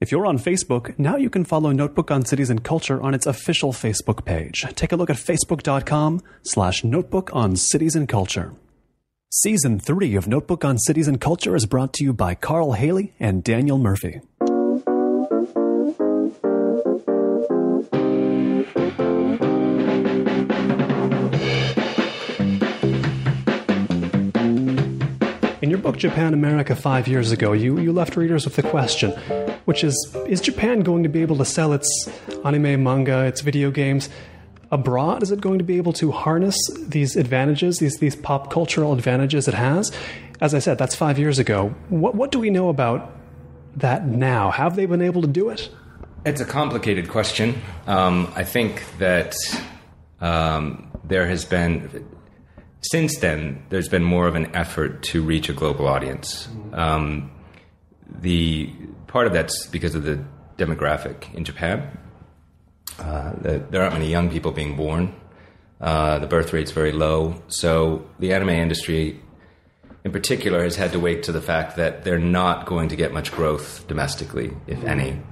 If you're on Facebook, now you can follow Notebook on Cities and Culture on its official Facebook page. Take a look at facebook.com/Notebook on Cities and Culture. Season 3 of Notebook on Cities and Culture is brought to you by Carl Haley and Daniel Murphy. In your book, Japanamerica, 5 years ago, you left readers with the question, which is Japan going to be able to sell its anime, manga, its video games abroad? Is it going to be able to harness these advantages, these pop cultural advantages it has? As I said, that's 5 years ago. What do we know about that now? Have they been able to do it? It's a complicated question. I think that there has been... Since then, there's been more of an effort to reach a global audience. The part of that's because of the demographic in Japan. There aren't many young people being born. The birth rate's very low. So the anime industry, in particular, has had to wait to the fact that they're not going to get much growth domestically, if any.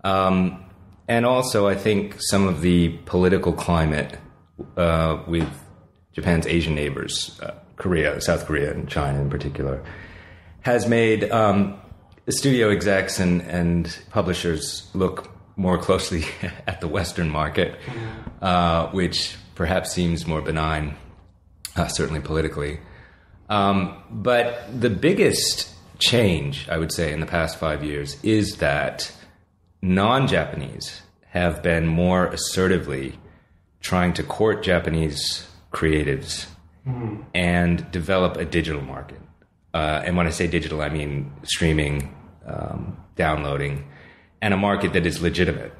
And also, I think some of the political climate with Japan's Asian neighbors, South Korea and China in particular, has made the studio execs and publishers look more closely at the Western market, which perhaps seems more benign, certainly politically. But the biggest change, I would say, in the past 5 years is that non-Japanese have been more assertively trying to court Japanese creatives and develop a digital market. And when I say digital, I mean streaming, downloading, and a market that is legitimate.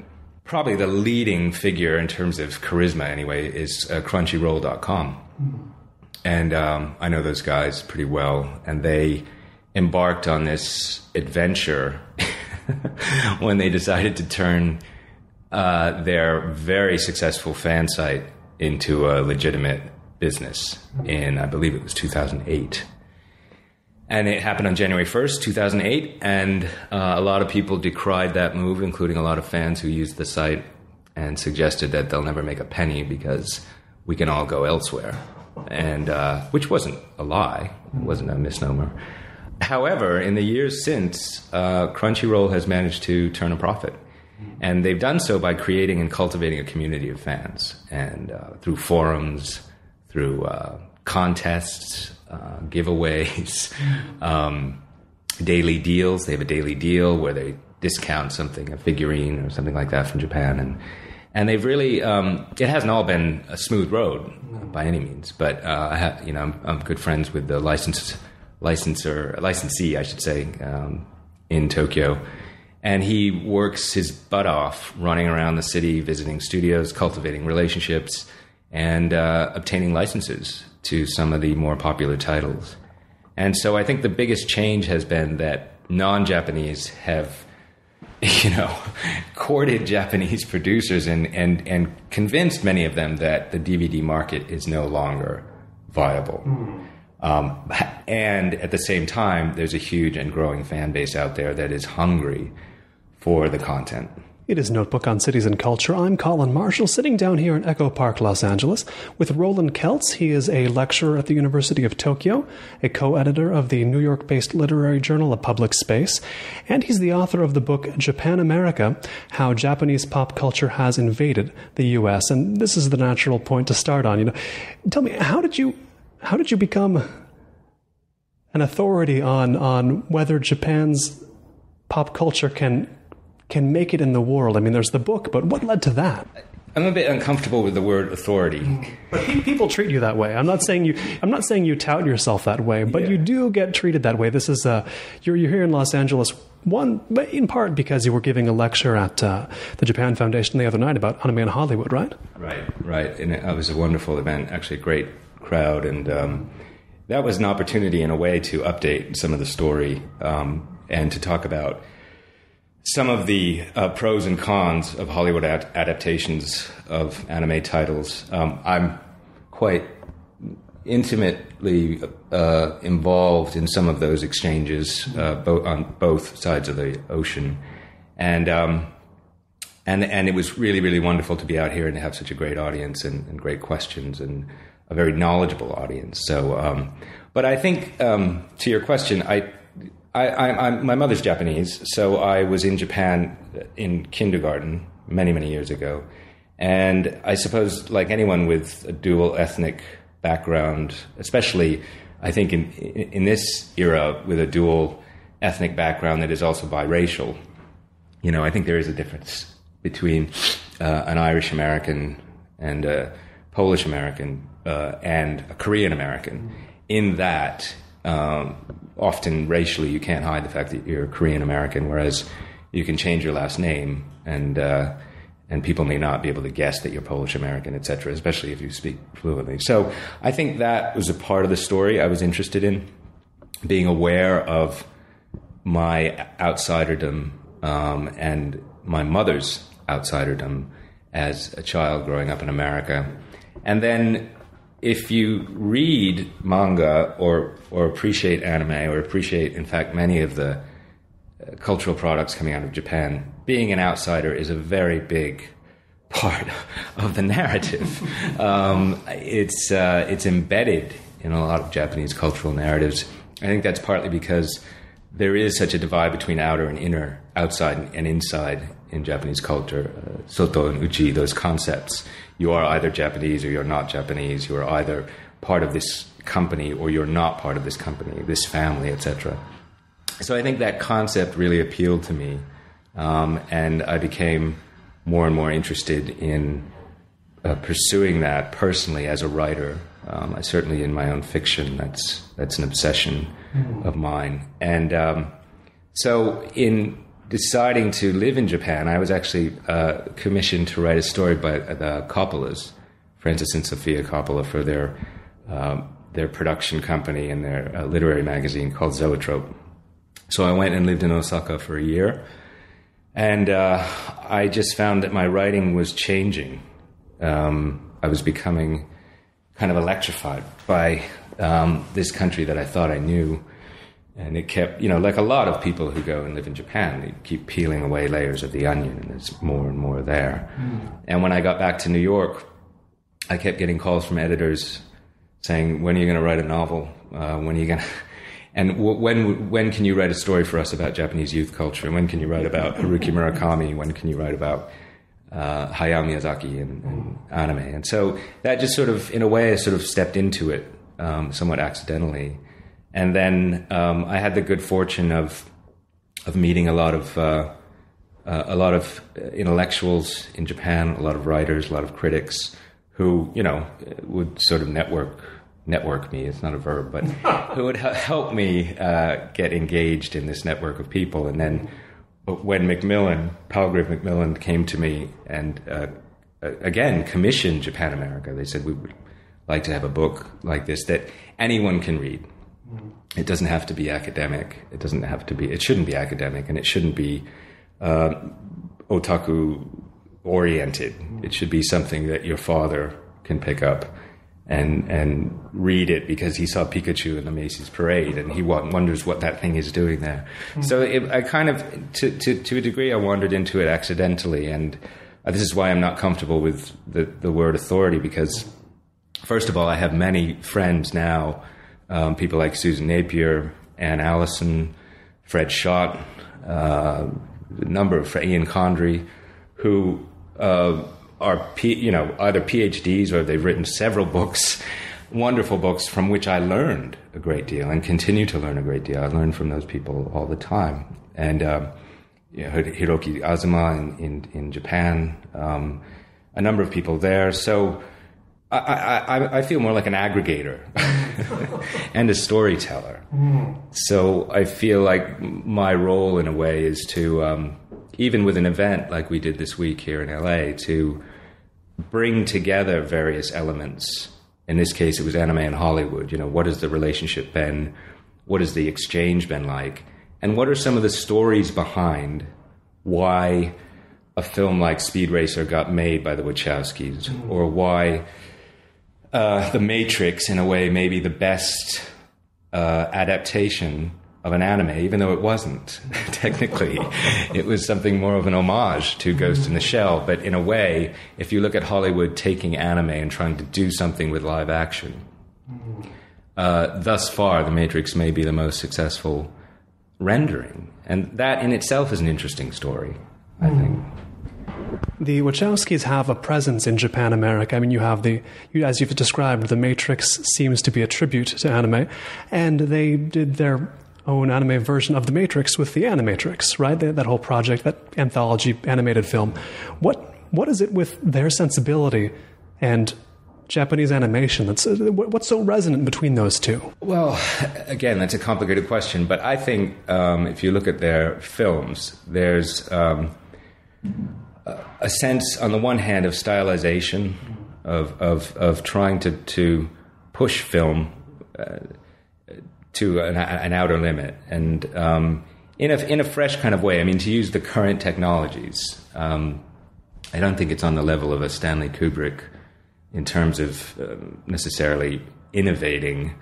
Probably the leading figure in terms of charisma, anyway, is Crunchyroll.com. And I know those guys pretty well, and they embarked on this adventure when they decided to turn their very successful fan site into a legitimate business in, I believe it was 2008. And it happened on January 1st, 2008, and a lot of people decried that move, including a lot of fans who used the site and suggested that they'll never make a penny because we can all go elsewhere, and which wasn't a lie, it wasn't a misnomer. However, in the years since, Crunchyroll has managed to turn a profit. And they've done so by creating and cultivating a community of fans, and through forums, through contests, giveaways, daily deals. They have a daily deal where they discount something, a figurine or something like that from Japan, and they've really. It hasn't all been a smooth road by any means, but I'm good friends with the licensee, I should say, in Tokyo. And he works his butt off running around the city, visiting studios, cultivating relationships, and obtaining licenses to some of the more popular titles. And so I think the biggest change has been that non-Japanese have, courted Japanese producers and convinced many of them that the DVD market is no longer viable. And at the same time, there's a huge and growing fan base out there that is hungry for the content. It is Notebook on Cities and Culture. I'm Colin Marshall, sitting down here in Echo Park, Los Angeles, with Roland Kelts. He is a lecturer at the University of Tokyo, a co-editor of the New York-based literary journal A Public Space, and he's the author of the book Japanamerica, How Japanese Pop Culture Has Invaded the U.S. And this is the natural point to start on. Tell me, how did you become an authority on whether Japan's pop culture can make it in the world? I mean, there's the book, but what led to that? I'm a bit uncomfortable with the word authority. But people treat you that way. I'm not saying you tout yourself that way, but you do get treated that way. This is you're here in Los Angeles, but in part because you were giving a lecture at the Japan Foundation the other night about anime in Hollywood, right? Right. And it was a wonderful event, actually a great crowd, and that was an opportunity in a way to update some of the story and to talk about some of the pros and cons of Hollywood adaptations of anime titles. I'm quite intimately involved in some of those exchanges on both sides of the ocean. And it was really, really wonderful to be out here and to have such a great audience and great questions and a very knowledgeable audience. So, but I think to your question, my mother's Japanese, so I was in Japan in kindergarten many, many years ago. And I suppose, like anyone with a dual ethnic background, especially, I think in this era with a dual ethnic background that is also biracial, I think there is a difference between an Irish American and a Polish American and a Korean American, in that often racially you can't hide the fact that you're a Korean American, whereas you can change your last name and people may not be able to guess that you're Polish American, etc., especially if you speak fluently. So I think that was a part of the story I was interested in, being aware of my outsiderdom and my mother's outsiderdom as a child growing up in America. And then if you read manga or appreciate anime or appreciate, in fact, many of the cultural products coming out of Japan, being an outsider is a very big part of the narrative. It's embedded in a lot of Japanese cultural narratives. I think that's partly because there is such a divide between outer and inner, outside and inside in Japanese culture. Soto and uchi, those concepts. You are either Japanese or you're not Japanese. You are either part of this company or you're not part of this company, this family, etc. So I think that concept really appealed to me, and I became more and more interested in pursuing that personally as a writer. I certainly, in my own fiction, that's an obsession of mine. And so in deciding to live in Japan, I was actually commissioned to write a story by the Coppolas, Francis and Sophia Coppola, for their production company and their literary magazine called Zoetrope. So I went and lived in Osaka for a year, and I just found that my writing was changing. I was becoming kind of electrified by this country that I thought I knew, and it kept, like a lot of people who go and live in Japan, they keep peeling away layers of the onion, and there's more and more there. And when I got back to New York, I kept getting calls from editors saying, "When are you going to write a novel? When are you going to..." And when can you write a story for us about Japanese youth culture? And when can you write about Haruki Murakami? When can you write about Hayao Miyazaki and anime? And so that just sort of, in a way, I sort of stepped into it somewhat accidentally. And then I had the good fortune of meeting a lot of intellectuals in Japan, a lot of writers, a lot of critics who, would sort of network me, it's not a verb, but who would help me get engaged in this network of people. And then when Palgrave Macmillan came to me and again commissioned Japanamerica, they said, "We would like to have a book like this that anyone can read. It doesn't have to be academic. It shouldn't be academic, and it shouldn't be otaku oriented. It should be something that your father can pick up and read it because he saw Pikachu in the Macy's parade and he wonders what that thing is doing there." So I kind of, to a degree, I wandered into it accidentally, and this is why I'm not comfortable with the word authority, because first of all, I have many friends now, people like Susan Napier, Ann Allison, Fred Schott, a number of Ian Condry, who are either PhDs or they've written several books, wonderful books from which I learned a great deal and continue to learn a great deal. I learn from those people all the time. And Hiroki Azuma in Japan, a number of people there. So I feel more like an aggregator and a storyteller. So I feel like my role in a way is to, even with an event like we did this week here in LA, to bring together various elements. In this case, it was anime and Hollywood. What has the relationship been? What has the exchange been like? And what are some of the stories behind why a film like Speed Racer got made by the Wachowskis, or why The Matrix, in a way, maybe the best adaptation of an anime, even though it wasn't technically. It was something more of an homage to Ghost in the Shell. But in a way, if you look at Hollywood taking anime and trying to do something with live action, thus far, The Matrix may be the most successful rendering. And that in itself is an interesting story, I think. The Wachowskis have a presence in Japanamerica. I mean, as you've described, The Matrix seems to be a tribute to anime, and they did their own anime version of The Matrix with the Animatrix, right? That whole project, that anthology animated film. What is it with their sensibility and Japanese animation what's so resonant between those two? Well, again, that's a complicated question, but I think if you look at their films, there's a sense, on the one hand, of stylization, of trying to push film to an outer limit, and in a fresh kind of way. I mean, to use the current technologies, I don't think it's on the level of a Stanley Kubrick in terms of necessarily innovating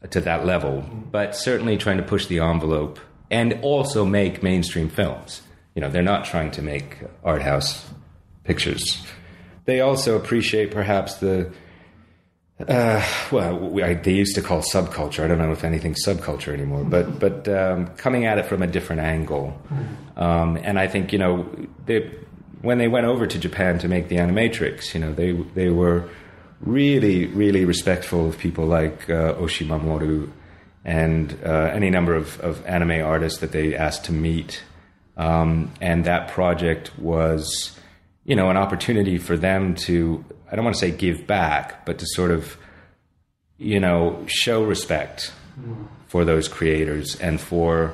to that level, but certainly trying to push the envelope and also make mainstream films. You know, they're not trying to make art house pictures. They also appreciate perhaps they used to call subculture. I don't know if anything's subculture anymore, but coming at it from a different angle. And I think, when they went over to Japan to make the Animatrix, they were really, really respectful of people like Oshimamoru and any number of anime artists that they asked to meet. And that project was, an opportunity for them to, I don't want to say give back, but to sort of, show respect for those creators and for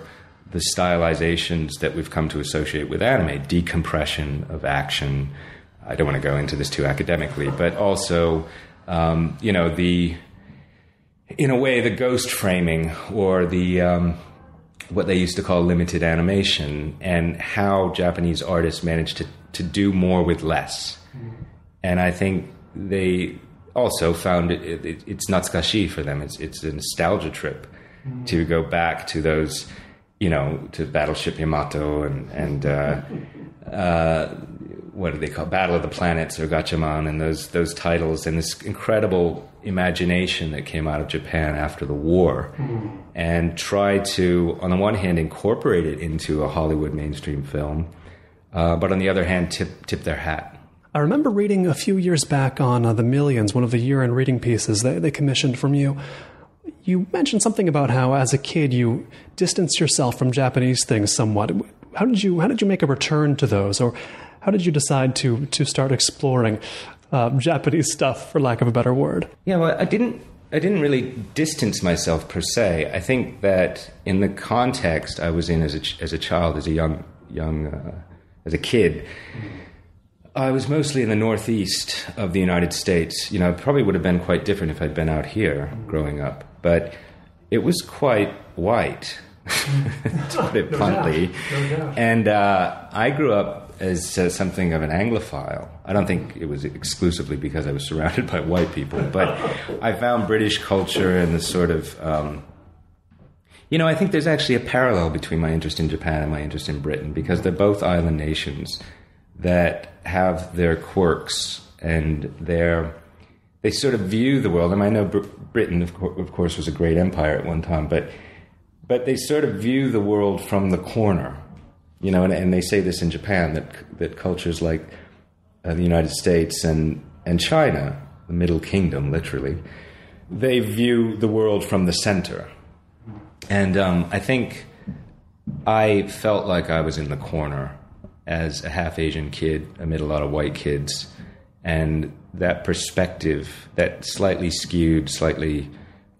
the stylizations that we've come to associate with anime, decompression of action. I don't want to go into this too academically, but also, in a way, the ghost framing or the what they used to call limited animation, and how Japanese artists managed to do more with less. And I think they also found it's natsukashi for them. It's a nostalgia trip to go back to those, to Battleship Yamato and what do they call Battle of the Planets or Gatchaman, and those titles, and this incredible imagination that came out of Japan after the war, and try to, on the one hand, incorporate it into a Hollywood mainstream film, but on the other hand, tip their hat. I remember reading a few years back on The Millions, one of the year-end reading pieces they commissioned from you. You mentioned something about how, as a kid, you distanced yourself from Japanese things somewhat. How did you make a return to those, or how did you decide to start exploring Japanese stuff, for lack of a better word? Yeah, well, I didn't really distance myself per se. I think that in the context I was in as a child, as a kid, I was mostly in the northeast of the United States. It probably would have been quite different if I'd been out here growing up, but it was quite white, to put it bluntly. No doubt. And I grew up as something of an Anglophile. I don't think it was exclusively because I was surrounded by white people, but I found British culture and the sort of, I think there's actually a parallel between my interest in Japan and my interest in Britain, because they're both island nations that have their quirks and they sort of view the world. And I know Britain, of course, was a great empire at one time, but they sort of view the world from the corner, and they say this in Japan, that cultures like the United States and China, the Middle Kingdom, literally, they view the world from the center. And I think I felt like I was in the corner as a half-Asian kid amid a lot of white kids. And that perspective, that slightly skewed, slightly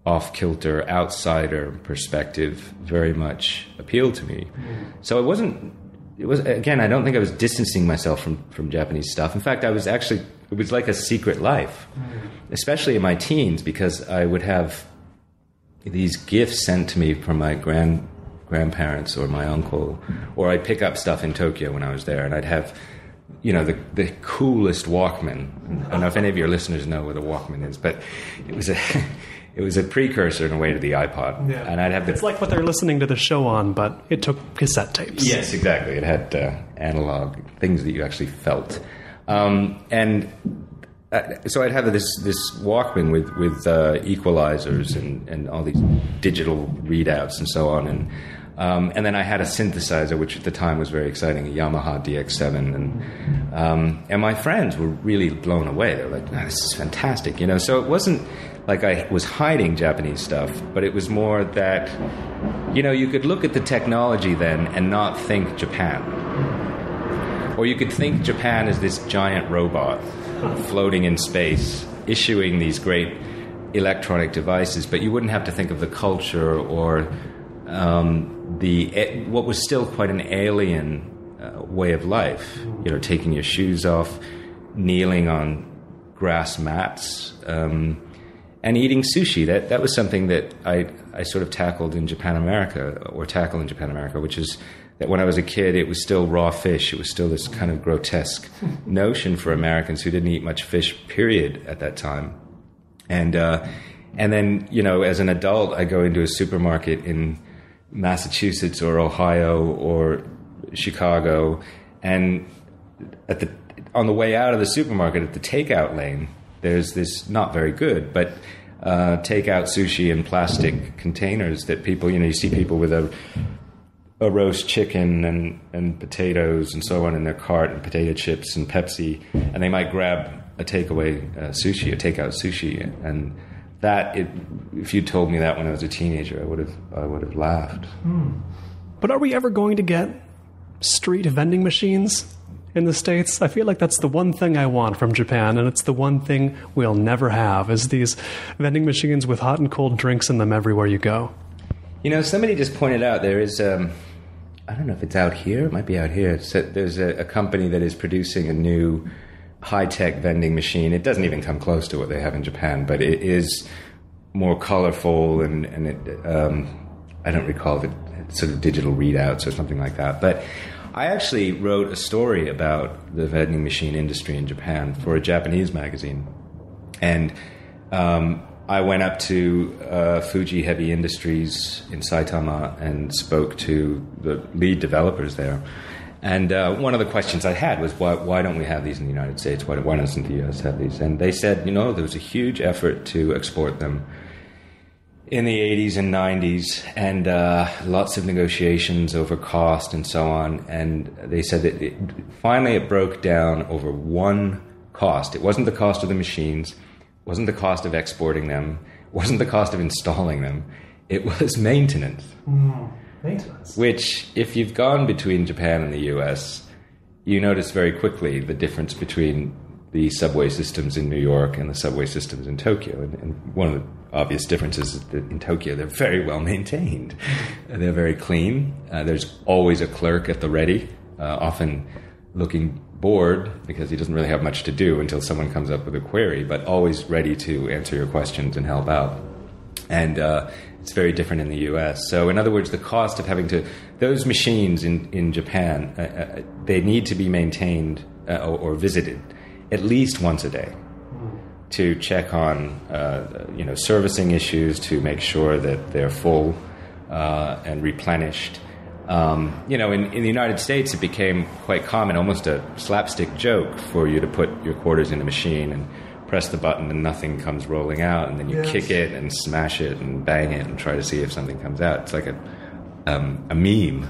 off-kilter, outsider perspective very much appealed to me. So again, I don't think I was distancing myself from Japanese stuff. In fact, it was like a secret life, especially in my teens, because I would have these gifts sent to me from my grandparents or my uncle, or I'd pick up stuff in Tokyo when I was there, and I'd have, the coolest Walkman. I don't know if any of your listeners know what a Walkman is, but it was a precursor in a way to the iPod. Yeah. And I'd have It's like what they're listening to the show on, but it took cassette tapes. Yes, exactly. It had analog things that you actually felt. So I'd have this Walkman with equalizers and all these digital readouts and so on, and then I had a synthesizer, which at the time was very exciting, a Yamaha DX7, and my friends were really blown away. They were like, "Wow, this is fantastic," you know. So it wasn't like I was hiding Japanese stuff, but it was more that, you know, you could look at the technology then and not think Japan, or you could think Japan as this giant robot floating in space, issuing these great electronic devices, but you wouldn't have to think of the culture or what was still quite an alien way of life. You know, taking your shoes off, kneeling on grass mats, and eating sushi. That was something that I sort of tackled in Japanamerica, or tackle in Japanamerica, which is that when I was a kid, it was still raw fish. It was still this kind of grotesque notion for Americans who didn't eat much fish, period, at that time. And then, you know, as an adult, I go into a supermarket in Massachusetts or Ohio or Chicago, and on the way out of the supermarket at the takeout lane, there's this not very good, but takeout sushi in plastic containers that people, you know, you see people with a roast chicken and potatoes and so on in their cart, and potato chips and Pepsi, and they might grab a takeaway sushi, a takeout sushi, and if you told me that when I was a teenager, I would have laughed. But are we ever going to get street vending machines in the States? I feel like that's the one thing I want from Japan, and it's the one thing we'll never have, is these vending machines with hot and cold drinks in them everywhere you go. You know, somebody just pointed out there is, I don't know if it's out here, it might be out here. There's a company that is producing a new high-tech vending machine. It doesn't even come close to what they have in Japan, but it is more colorful, and it, I don't recall the sort of digital readouts or something like that. But I actually wrote a story about the vending machine industry in Japan for a Japanese magazine. And I went up to Fuji Heavy Industries in Saitama and spoke to the lead developers there. And one of the questions I had was, why don't we have these in the United States? Why doesn't the U.S. have these? And they said, you know, there was a huge effort to export them in the 80s and 90s, and lots of negotiations over cost and so on. And they said that finally it broke down over one cost. It wasn't the cost of the machines, it wasn't the cost of exporting them, it wasn't the cost of installing them. It was maintenance. Maintenance. Which, if you've gone between Japan and the US, you notice very quickly the difference between the subway systems in New York and the subway systems in Tokyo. And one of the obvious differences is that in Tokyo, they're very well maintained. They're very clean. There's always a clerk at the ready, often looking bored because he doesn't really have much to do until someone comes up with a query, but always ready to answer your questions and help out. And it's very different in the U.S. So in other words, the cost of having those machines in Japan, they need to be maintained or visited at least once a day to check on, servicing issues, to make sure that they're full and replenished. In the United States, it became quite common, almost a slapstick joke, for you to put your quarters in a machine and press the button and nothing comes rolling out, and then you kick it and smash it and bang it and try to see if something comes out. It's like a meme.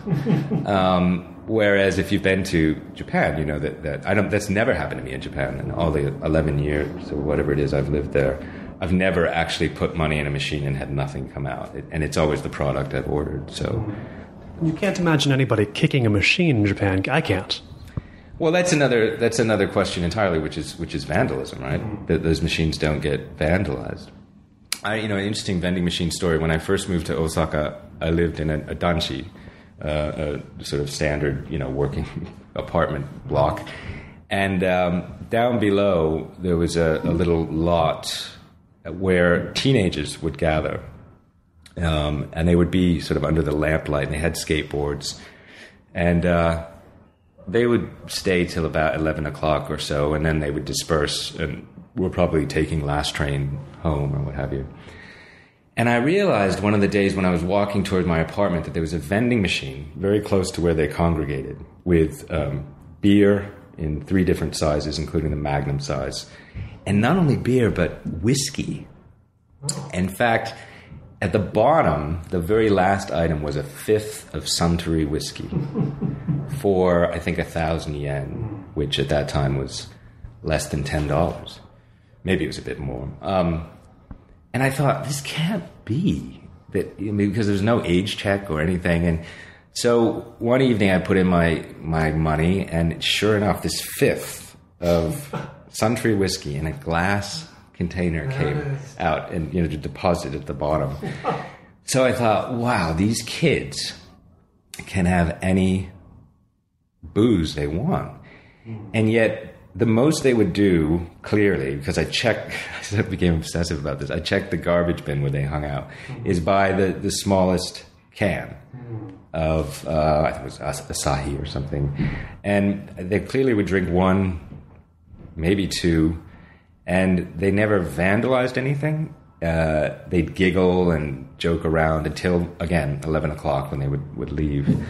Whereas if you've been to Japan, you know that's never happened to me in Japan. In all the 11 years or whatever it is I've lived there, I've never actually put money in a machine and had nothing come out. And it's always the product I've ordered. So you can't imagine anybody kicking a machine in Japan. I can't. Well, that's another question entirely, which is vandalism, right? That those machines don't get vandalized. An interesting vending machine story. When I first moved to Osaka, I lived in a danshi, a sort of standard, working apartment block, and down below there was a little lot where teenagers would gather, and they would be sort of under the lamplight, and they had skateboards, and they would stay till about 11 o'clock or so, and then they would disperse, and were probably taking last train home or what have you. And I realized one of the days when I was walking toward my apartment that there was a vending machine very close to where they congregated with beer in 3 different sizes, including the Magnum size. And not only beer, but whiskey. In fact, at the bottom, the very last item was a 5th of Suntory whiskey for, I think, 1,000 yen, which at that time was less than $10. Maybe it was a bit more. And I thought, this can't be, because there's no age check or anything. And so one evening I put in my money, and sure enough, this 5th of Suntory whiskey in a glass container came out and, to deposit at the bottom. So I thought, wow, these kids can have any booze they want. And yet the most they would do, clearly, because I became obsessive about this, I checked the garbage bin where they hung out, is buy the smallest can of, I think it was Asahi or something. And they clearly would drink 1, maybe 2, and they never vandalized anything. They'd giggle and joke around until, again, 11 o'clock when they would leave.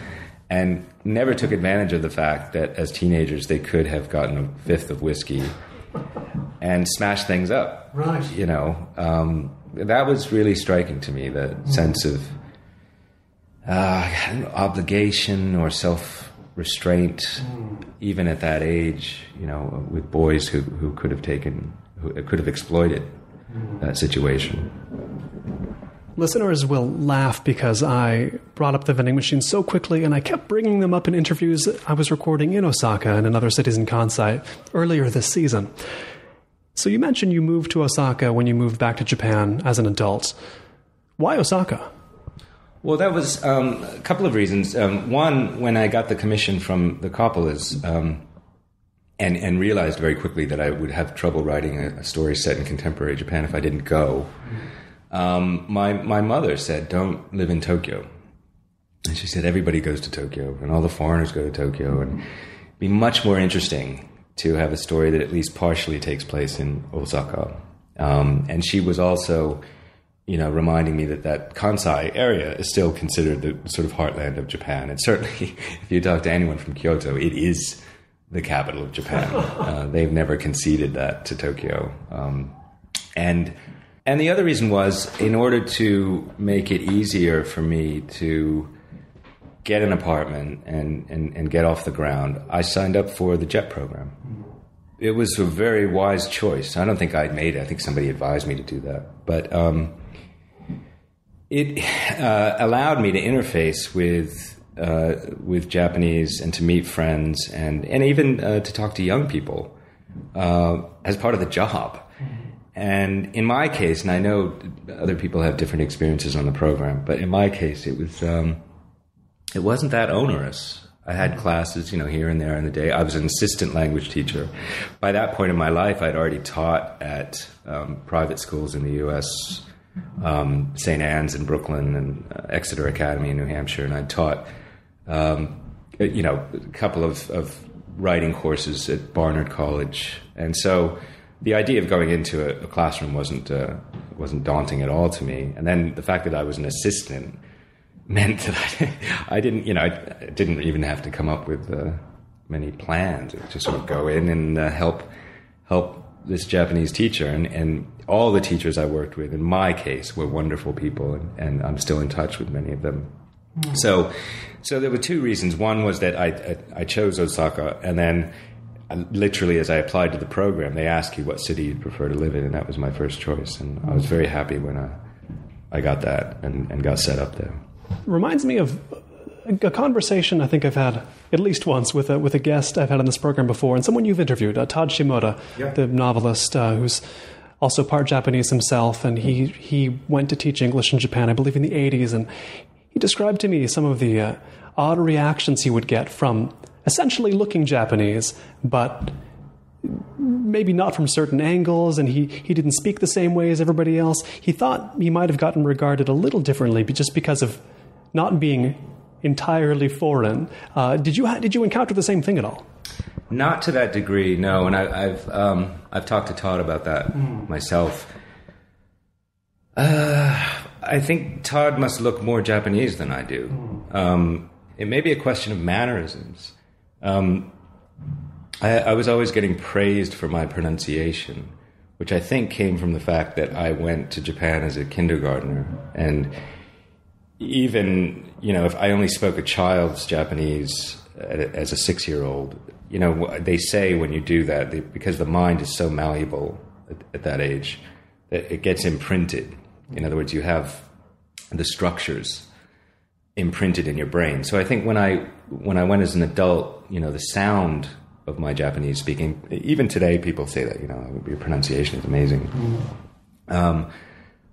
And never took advantage of the fact that as teenagers they could have gotten a 5th of whiskey and smashed things up. Right. That was really striking to me, the sense of obligation or self-restraint, even at that age, with boys who could have exploited that situation. Listeners will laugh because I brought up the vending machine so quickly, and I kept bringing them up in interviews I was recording in Osaka and in other cities in Kansai earlier this season. So you mentioned you moved to Osaka when you moved back to Japan as an adult. Why Osaka? Well, that was a couple of reasons. One, when I got the commission from the Coppolas, and realized very quickly that I would have trouble writing a story set in contemporary Japan if I didn't go. My mother said, don't live in Tokyo. And she said, everybody goes to Tokyo, and all the foreigners go to Tokyo, and it'd be much more interesting to have a story that at least partially takes place in Osaka. And she was also, reminding me that Kansai area is still considered the sort of heartland of Japan. And certainly, if you talk to anyone from Kyoto, it is the capital of Japan. They've never conceded that to Tokyo. And the other reason was, in order to make it easier for me to get an apartment and get off the ground, I signed up for the JET program. It was a very wise choice. I don't think I'd made it. I think somebody advised me to do that. But it allowed me to interface with Japanese and to meet friends and even to talk to young people as part of the job. And in my case, and I know other people have different experiences on the program, but in my case, it wasn't that onerous. I had classes, here and there in the day. I was an assistant language teacher. By that point in my life, I'd already taught at private schools in the U.S., St. Anne's in Brooklyn and Exeter Academy in New Hampshire, and I'd taught, a couple of writing courses at Barnard College, and so the idea of going into a classroom wasn't daunting at all to me. And then the fact that I was an assistant meant that I didn't even have to come up with many plans. Just sort of go in and help this Japanese teacher. And all the teachers I worked with, in my case, were wonderful people, and I'm still in touch with many of them. Mm-hmm. So there were 2 reasons. One was that I chose Osaka, and then literally, as I applied to the program, they ask you what city you'd prefer to live in, and that was my first choice. And I was very happy when I got that and got set up there. Reminds me of a conversation I think I've had at least once with a guest I've had on this program before, and someone you've interviewed, Todd Shimoda, the novelist, who's also part Japanese himself, and he went to teach English in Japan, I believe, in the 80s, and he described to me some of the odd reactions he would get from essentially looking Japanese, but maybe not from certain angles, and he didn't speak the same way as everybody else. He thought he might have gotten regarded a little differently just because of not being entirely foreign. Did you encounter the same thing at all? Not to that degree, no. And I've talked to Todd about that myself. I think Todd must look more Japanese than I do. It may be a question of mannerisms. I was always getting praised for my pronunciation, which I think came from the fact that I went to Japan as a kindergartner. And even, if I only spoke a child's Japanese as a 6-year-old, they say when you do that, because the mind is so malleable at that age, that it gets imprinted. In other words, you have the structures imprinted in your brain. So I think when I went as an adult, the sound of my Japanese speaking, even today people say that, your pronunciation is amazing.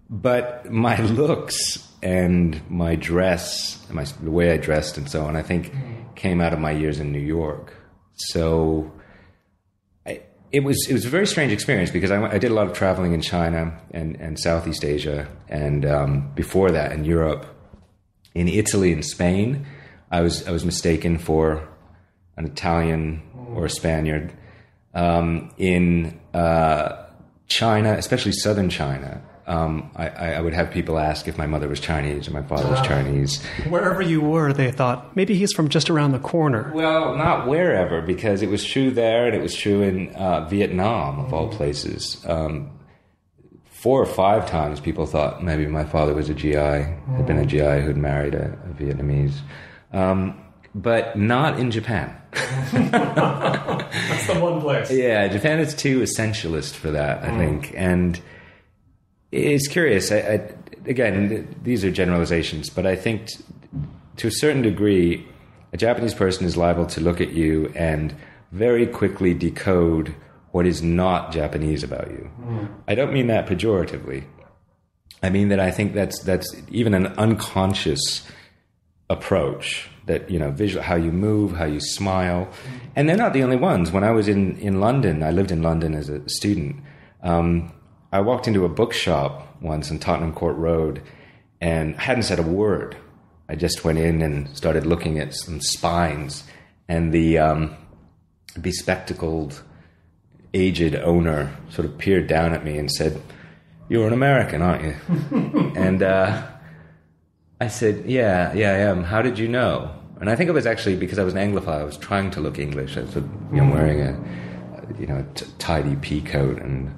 But my looks and my dress, the way I dressed and so on, I think came out of my years in New York. So it was a very strange experience because I did a lot of traveling in China and Southeast Asia, and before that in Europe, in Italy and Spain. I was mistaken for an Italian or a Spaniard. In China, especially southern China, I would have people ask if my mother was Chinese or my father was Chinese. Wherever you were, they thought, maybe he's from just around the corner. Well, not wherever, because it was true there, and it was true in Vietnam, of all places. 4 or 5 times people thought maybe my father was a GI, had been a GI who'd married a Vietnamese. But not in Japan. That's the one place. Yeah, Japan is too essentialist for that, I think. And it's curious. Again, these are generalizations, but I think to a certain degree, a Japanese person is liable to look at you and very quickly decode what is not Japanese about you. I don't mean that pejoratively. I mean that I think that's even an unconscious approach, that, visual, how you move, how you smile. And they're not the only ones. When I was in London, I lived in London as a student. I walked into a bookshop once on Tottenham Court Road and hadn't said a word. I just went in and started looking at some spines, and the bespectacled, aged owner sort of peered down at me and said, "You're an American, aren't you?" And I said, yeah, I am. How did you know? And I think it was actually because I was an Anglophile. I was trying to look English. I was wearing a tidy pea coat and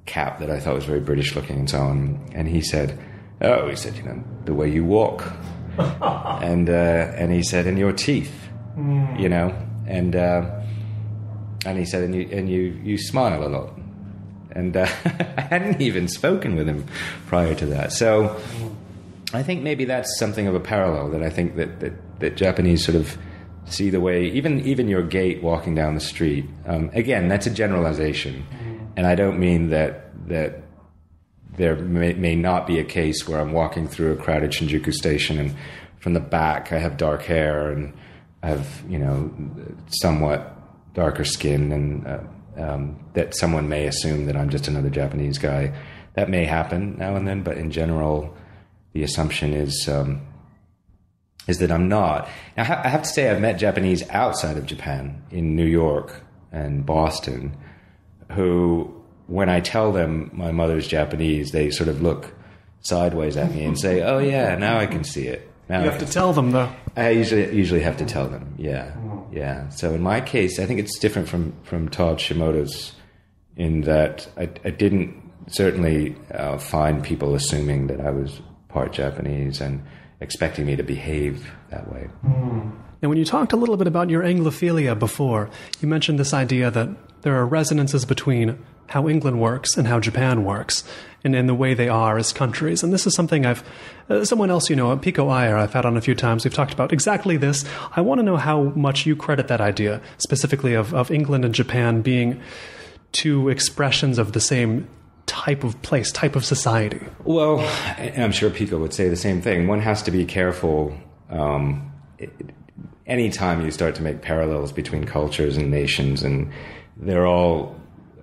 cap that I thought was very British looking and so on. And he said, the way you walk. and he said, and your teeth, and he said, and you smile a lot. And I hadn't even spoken with him prior to that. So I think maybe that's something of a parallel, that I think that Japanese sort of see the way, even your gait walking down the street. Again, that's a generalization. And I don't mean that there may not be a case where I'm walking through a crowded Shinjuku station and from the back I have dark hair and I have, somewhat darker skin, and that someone may assume that I'm just another Japanese guy. That may happen now and then, but in general, the assumption is that I'm not. Now, I have to say I've met Japanese outside of Japan, in New York and Boston, who, when I tell them my mother's Japanese, they sort of look sideways at me and say, "Oh yeah, now I can see it." Now you have to tell them, though. I usually have to tell them. Yeah. So in my case, I think it's different from Todd Shimoda's, in that I didn't certainly find people assuming that I was part Japanese and expecting me to behave that way. Now, when you talked a little bit about your Anglophilia before, you mentioned this idea that there are resonances between how England works and how Japan works, and in the way they are as countries. And this is something someone else, Pico Iyer, I've had on a few times, we've talked about exactly this. I want to know how much you credit that idea, specifically of England and Japan being two expressions of the same type of place, type of society. Well, I'm sure Pico would say the same thing. One has to be careful. Anytime you start to make parallels between cultures and nations, and they're all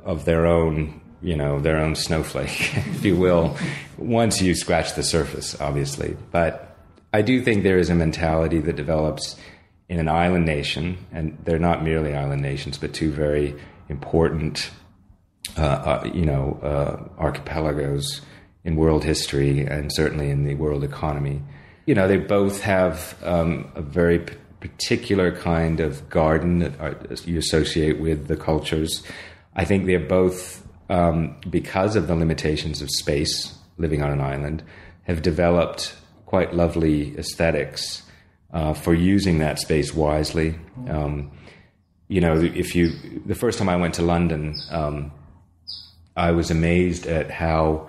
of their own, their own snowflake, if you will, once you scratch the surface, obviously. But I do think there is a mentality that develops in an island nation, and they're not merely island nations, but two very important archipelagos in world history and certainly in the world economy. They both have a very particular kind of garden that you associate with the cultures. I think they're both, because of the limitations of space, living on an island, have developed quite lovely aesthetics for using that space wisely. The first time I went to London, I was amazed at how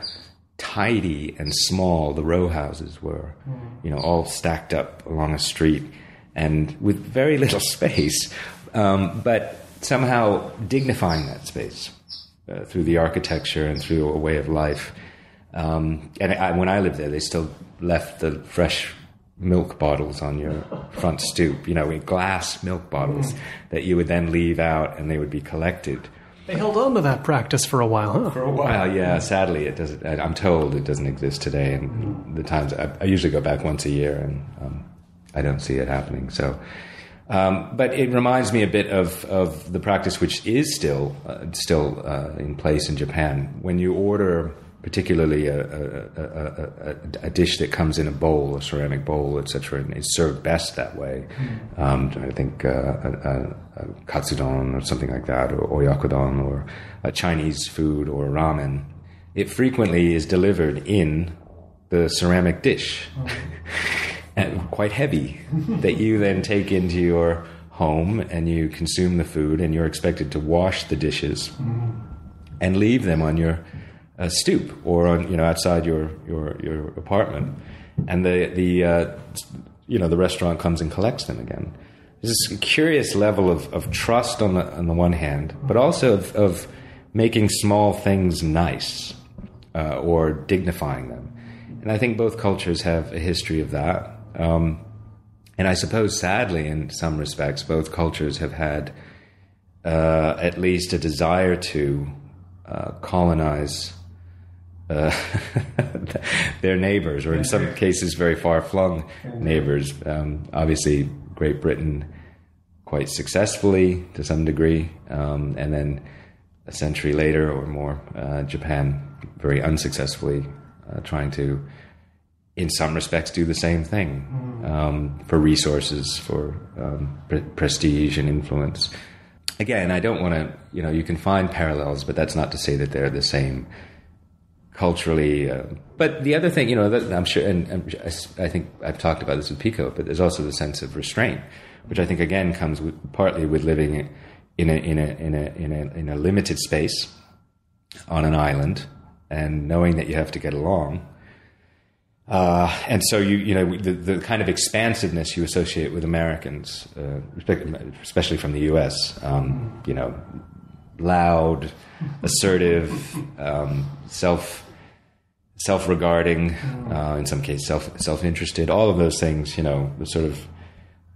tidy and small the row houses were, all stacked up along a street and with very little space, but somehow dignifying that space through the architecture and through a way of life. When I lived there, they still left the fresh milk bottles on your front stoop, glass milk bottles that you would then leave out and they would be collected. They held on to that practice for a while, huh? For a while, yeah. Sadly, it doesn't. I'm told it doesn't exist today. And the times I usually go back once a year, and I don't see it happening. So, but it reminds me a bit of the practice which is still in place in Japan. When you order, particularly a dish that comes in a bowl, a ceramic bowl, etc., and is served best that way. I think a katsudon or something like that, or oyakodon, or a Chinese food, or ramen. It frequently is delivered in the ceramic dish, and quite heavy, that you then take into your home and you consume the food, and you're expected to wash the dishes and leave them on your stoop or on outside your apartment, and the restaurant comes and collects them again. There's this curious level of trust on the one hand, but also of making small things nice or dignifying them. And I think both cultures have a history of that. And I suppose, sadly, in some respects, both cultures have had at least a desire to colonize their neighbors, or in some cases very far-flung neighbors. Obviously, Great Britain quite successfully to some degree, and then a century later or more, Japan very unsuccessfully trying to, in some respects, do the same thing for resources, for prestige and influence. Again, I don't want to, you can find parallels, but that's not to say that they're the same culturally. But the other thing, that I'm sure, and I think I've talked about this with Pico, but there's also the sense of restraint, which I think again comes partly with living in a limited space on an island and knowing that you have to get along. And so the kind of expansiveness you associate with Americans, especially from the U.S., loud, assertive, self-regarding, in some cases self-interested, all of those things, the sort of,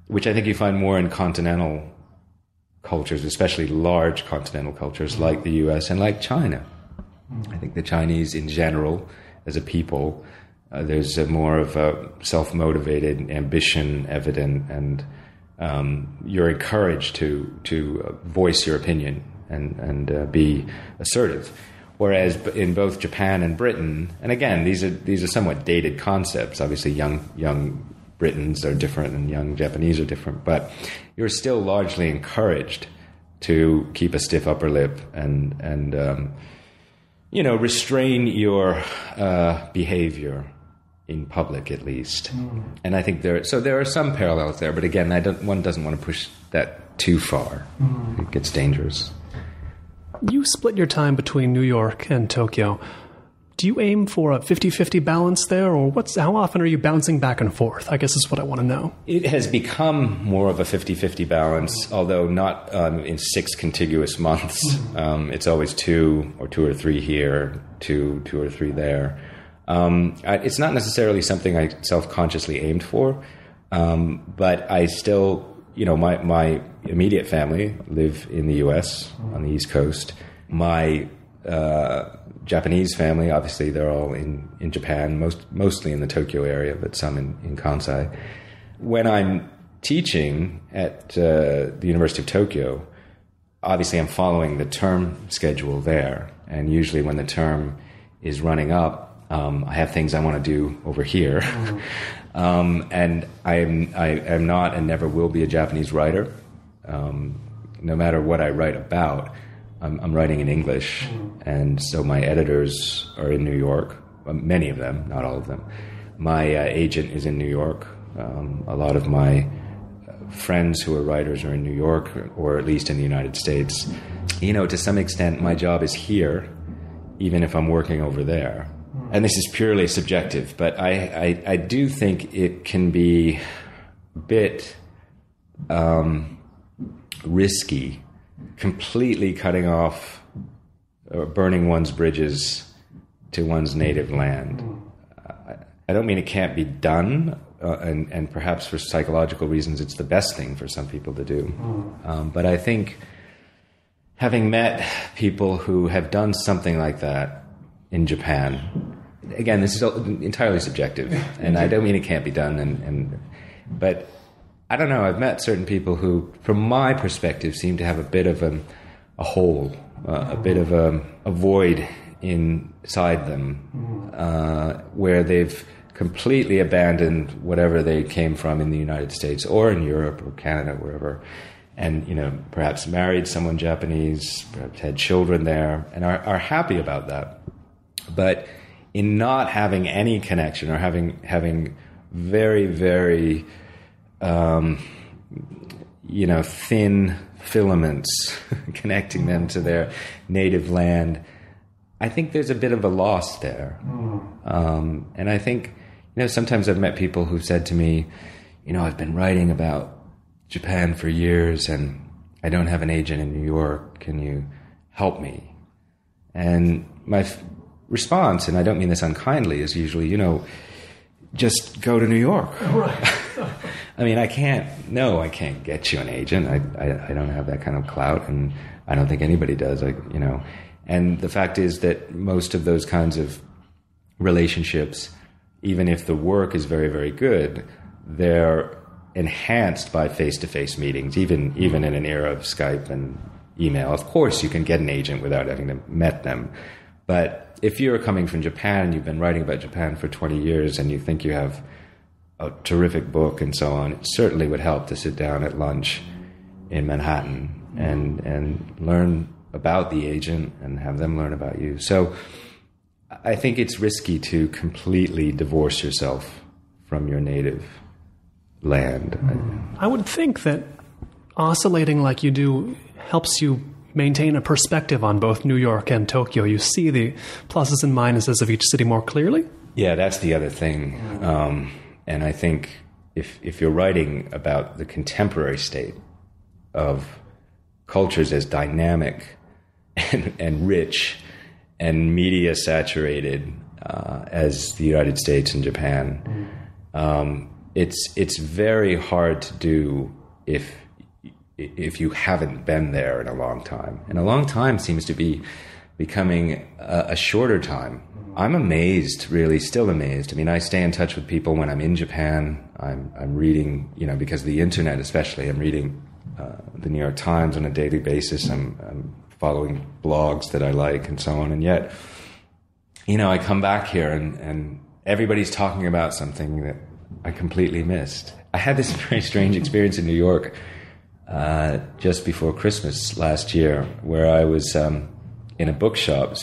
which I think you find more in continental cultures, especially large continental cultures like the U.S. and like China. I think the Chinese in general, as a people, there's more of a self-motivated ambition evident, and you're encouraged to voice your opinion and be assertive. Whereas in both Japan and Britain, and again, these are somewhat dated concepts. Obviously, young Britons are different and young Japanese are different, but you're still largely encouraged to keep a stiff upper lip and restrain your behavior in public, at least. And I think there are some parallels there, but again, one doesn't want to push that too far. It gets dangerous. You split your time between New York and Tokyo. Do you aim for a 50-50 balance there, or how often are you bouncing back and forth? I guess is what I want to know. It has become more of a 50-50 balance, although not in 6 contiguous months. It's always 2 or 3 here, 2 or 3 there. It's not necessarily something I self-consciously aimed for, but I still, my immediate family live in the U.S. on the East Coast. My Japanese family, obviously, they're all in Japan, mostly in the Tokyo area, but some in Kansai. When I'm teaching at the University of Tokyo, obviously I'm following the term schedule there, and usually when the term is running up, I have things I want to do over here. And I am not and never will be a Japanese writer. No matter what I write about, I'm writing in English. And so my editors are in New York, many of them, not all of them. My agent is in New York. A lot of my friends who are writers are in New York, or at least in the United States. You know, to some extent, my job is here, even if I'm working over there. And this is purely subjective, but I do think it can be a bit risky, completely cutting off or burning one's bridges to one's native land. I don't mean it can't be done, and perhaps for psychological reasons it's the best thing for some people to do. But I think having met people who have done something like that in Japan, again, this is entirely subjective, and I don't mean it can't be done, but I don't know, I've met certain people who, from my perspective, seem to have a bit of a hole, a bit of a void inside them, where they've completely abandoned whatever they came from in the United States or in Europe or Canada, wherever, and, you know, perhaps married someone Japanese, perhaps had children there, and are happy about that. But in not having any connection, or having very, very, thin filaments connecting them to their native land, I think there's a bit of a loss there. And I think, sometimes I've met people who've said to me, I've been writing about Japan for years and I don't have an agent in New York. Can you help me? And my response, and I don't mean this unkindly, is usually, just go to New York. Right. I mean, I can't get you an agent. I don't have that kind of clout, and I don't think anybody does. And the fact is that most of those kinds of relationships, even if the work is very, very good, they're enhanced by face-to-face meetings, even in an era of Skype and email. Of course, you can get an agent without having met them. But if you're coming from Japan and you've been writing about Japan for 20 years and you think you have a terrific book and so on, it certainly would help to sit down at lunch in Manhattan and learn about the agent and have them learn about you. So I think it's risky to completely divorce yourself from your native land. I would think that oscillating like you do helps you maintain a perspective on both New York and Tokyo. You see the pluses and minuses of each city more clearly. Yeah, that's the other thing. And I think if you're writing about the contemporary state of cultures as dynamic and rich and media saturated as the United States and Japan, it's very hard to do if you haven't been there in a long time. And a long time seems to be becoming a shorter time. I'm amazed, really, still amazed. I mean, I stay in touch with people when I'm in Japan. I'm reading, because of the internet especially, I'm reading the New York Times on a daily basis. I'm following blogs that I like and so on. And yet, I come back here and everybody's talking about something that I completely missed. I had this very strange experience in New York just before Christmas last year, where I was in a bookshop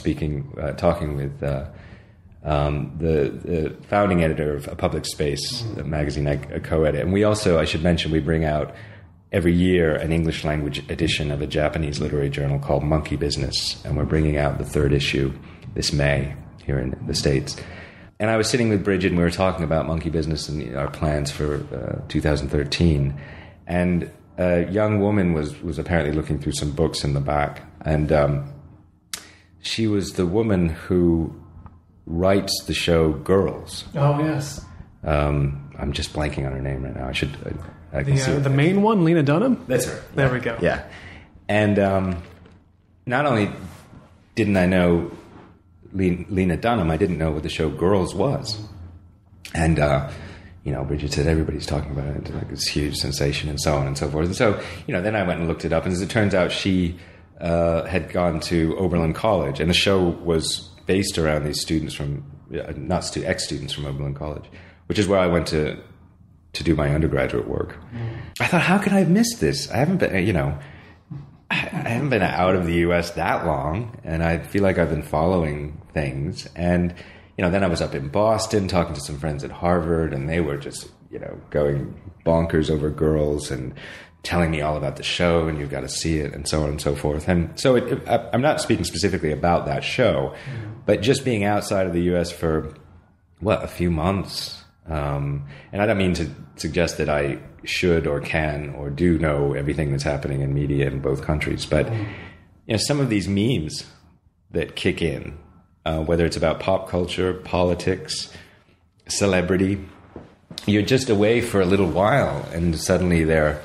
talking with the founding editor of A Public Space, a magazine I co-edit. And we also, I should mention, we bring out every year an English language edition of a Japanese literary journal called Monkey Business. And we're bringing out the 3rd issue this May here in the States. And I was sitting with Bridget and we were talking about Monkey Business and our plans for 2013. And a young woman was apparently looking through some books in the back. And she was the woman who writes the show Girls. Oh, yes. I'm just blanking on her name right now. I can see the main one, Lena Dunham? That's her. There we go. Yeah. And not only didn't I know Lena Dunham, I didn't know what the show Girls was. And, Bridget said, everybody's talking about it. Like, it's a huge sensation and so on and so forth. And so, then I went and looked it up. And as it turns out, she had gone to Oberlin College. And the show was based around these students from ex-students from Oberlin College, which is where I went to do my undergraduate work. I thought, how could I have missed this? I haven't been out of the U.S. that long, and I feel like I've been following things. And, then I was up in Boston talking to some friends at Harvard, and they were just, going bonkers over girls and telling me all about the show, and you've got to see it, and so on and so forth. And so I'm not speaking specifically about that show, but just being outside of the U.S. for, a few months. And I don't mean to suggest that I should or can or do know everything that's happening in media in both countries, but some of these memes that kick in, whether it's about pop culture, politics, celebrity, you're just away for a little while, and suddenly they're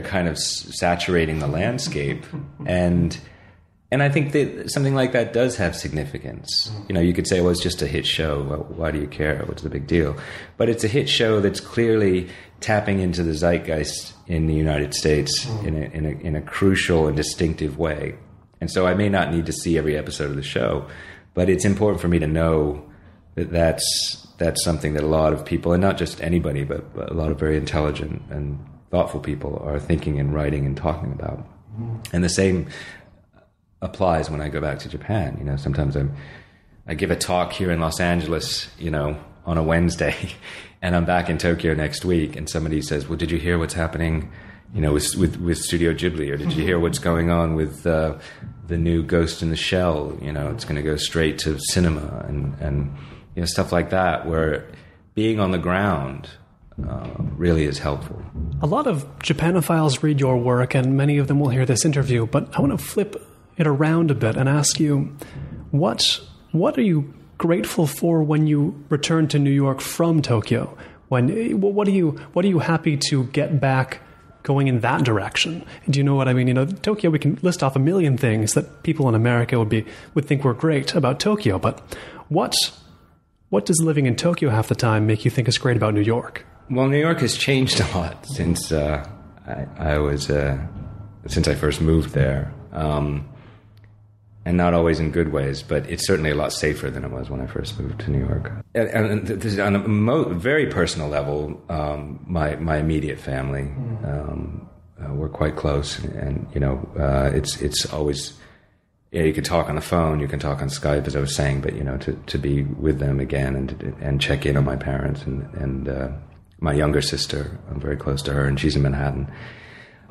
kind of saturating the landscape, and I think that something like that does have significance. You could say, well, it's just a hit show. Well, why do you care? What's the big deal? But it's a hit show that's clearly tapping into the zeitgeist in the United States in a crucial and distinctive way. And so I may not need to see every episode of the show, but it's important for me to know that that's something that a lot of people, and not just anybody, but a lot of very intelligent and thoughtful people are thinking and writing and talking about. And the same applies when I go back to Japan. Sometimes I give a talk here in Los Angeles, on a Wednesday, and I'm back in Tokyo next week, and somebody says, well, did you hear what's happening, with Studio Ghibli, or did you hear what's going on with the new Ghost in the Shell? It's going to go straight to cinema, and stuff like that, where being on the ground really is helpful. A lot of Japanophiles read your work, and many of them will hear this interview, but I want to flip it around a bit and ask you, what are you grateful for when you return to New York from Tokyo? What are you happy to get back going in that direction? Do you know what I mean? Tokyo, we can list off a million things that people in America would think were great about Tokyo, but what does living in Tokyo half the time make you think is great about New York? Well, New York has changed a lot since since I first moved there. And not always in good ways, but it's certainly a lot safer than it was when I first moved to New York. And on a very personal level, my immediate family, we're quite close, and it's always, you can talk on the phone, you can talk on Skype, as I was saying, but to be with them again and check in on my parents and my younger sister, I'm very close to her, and she's in Manhattan,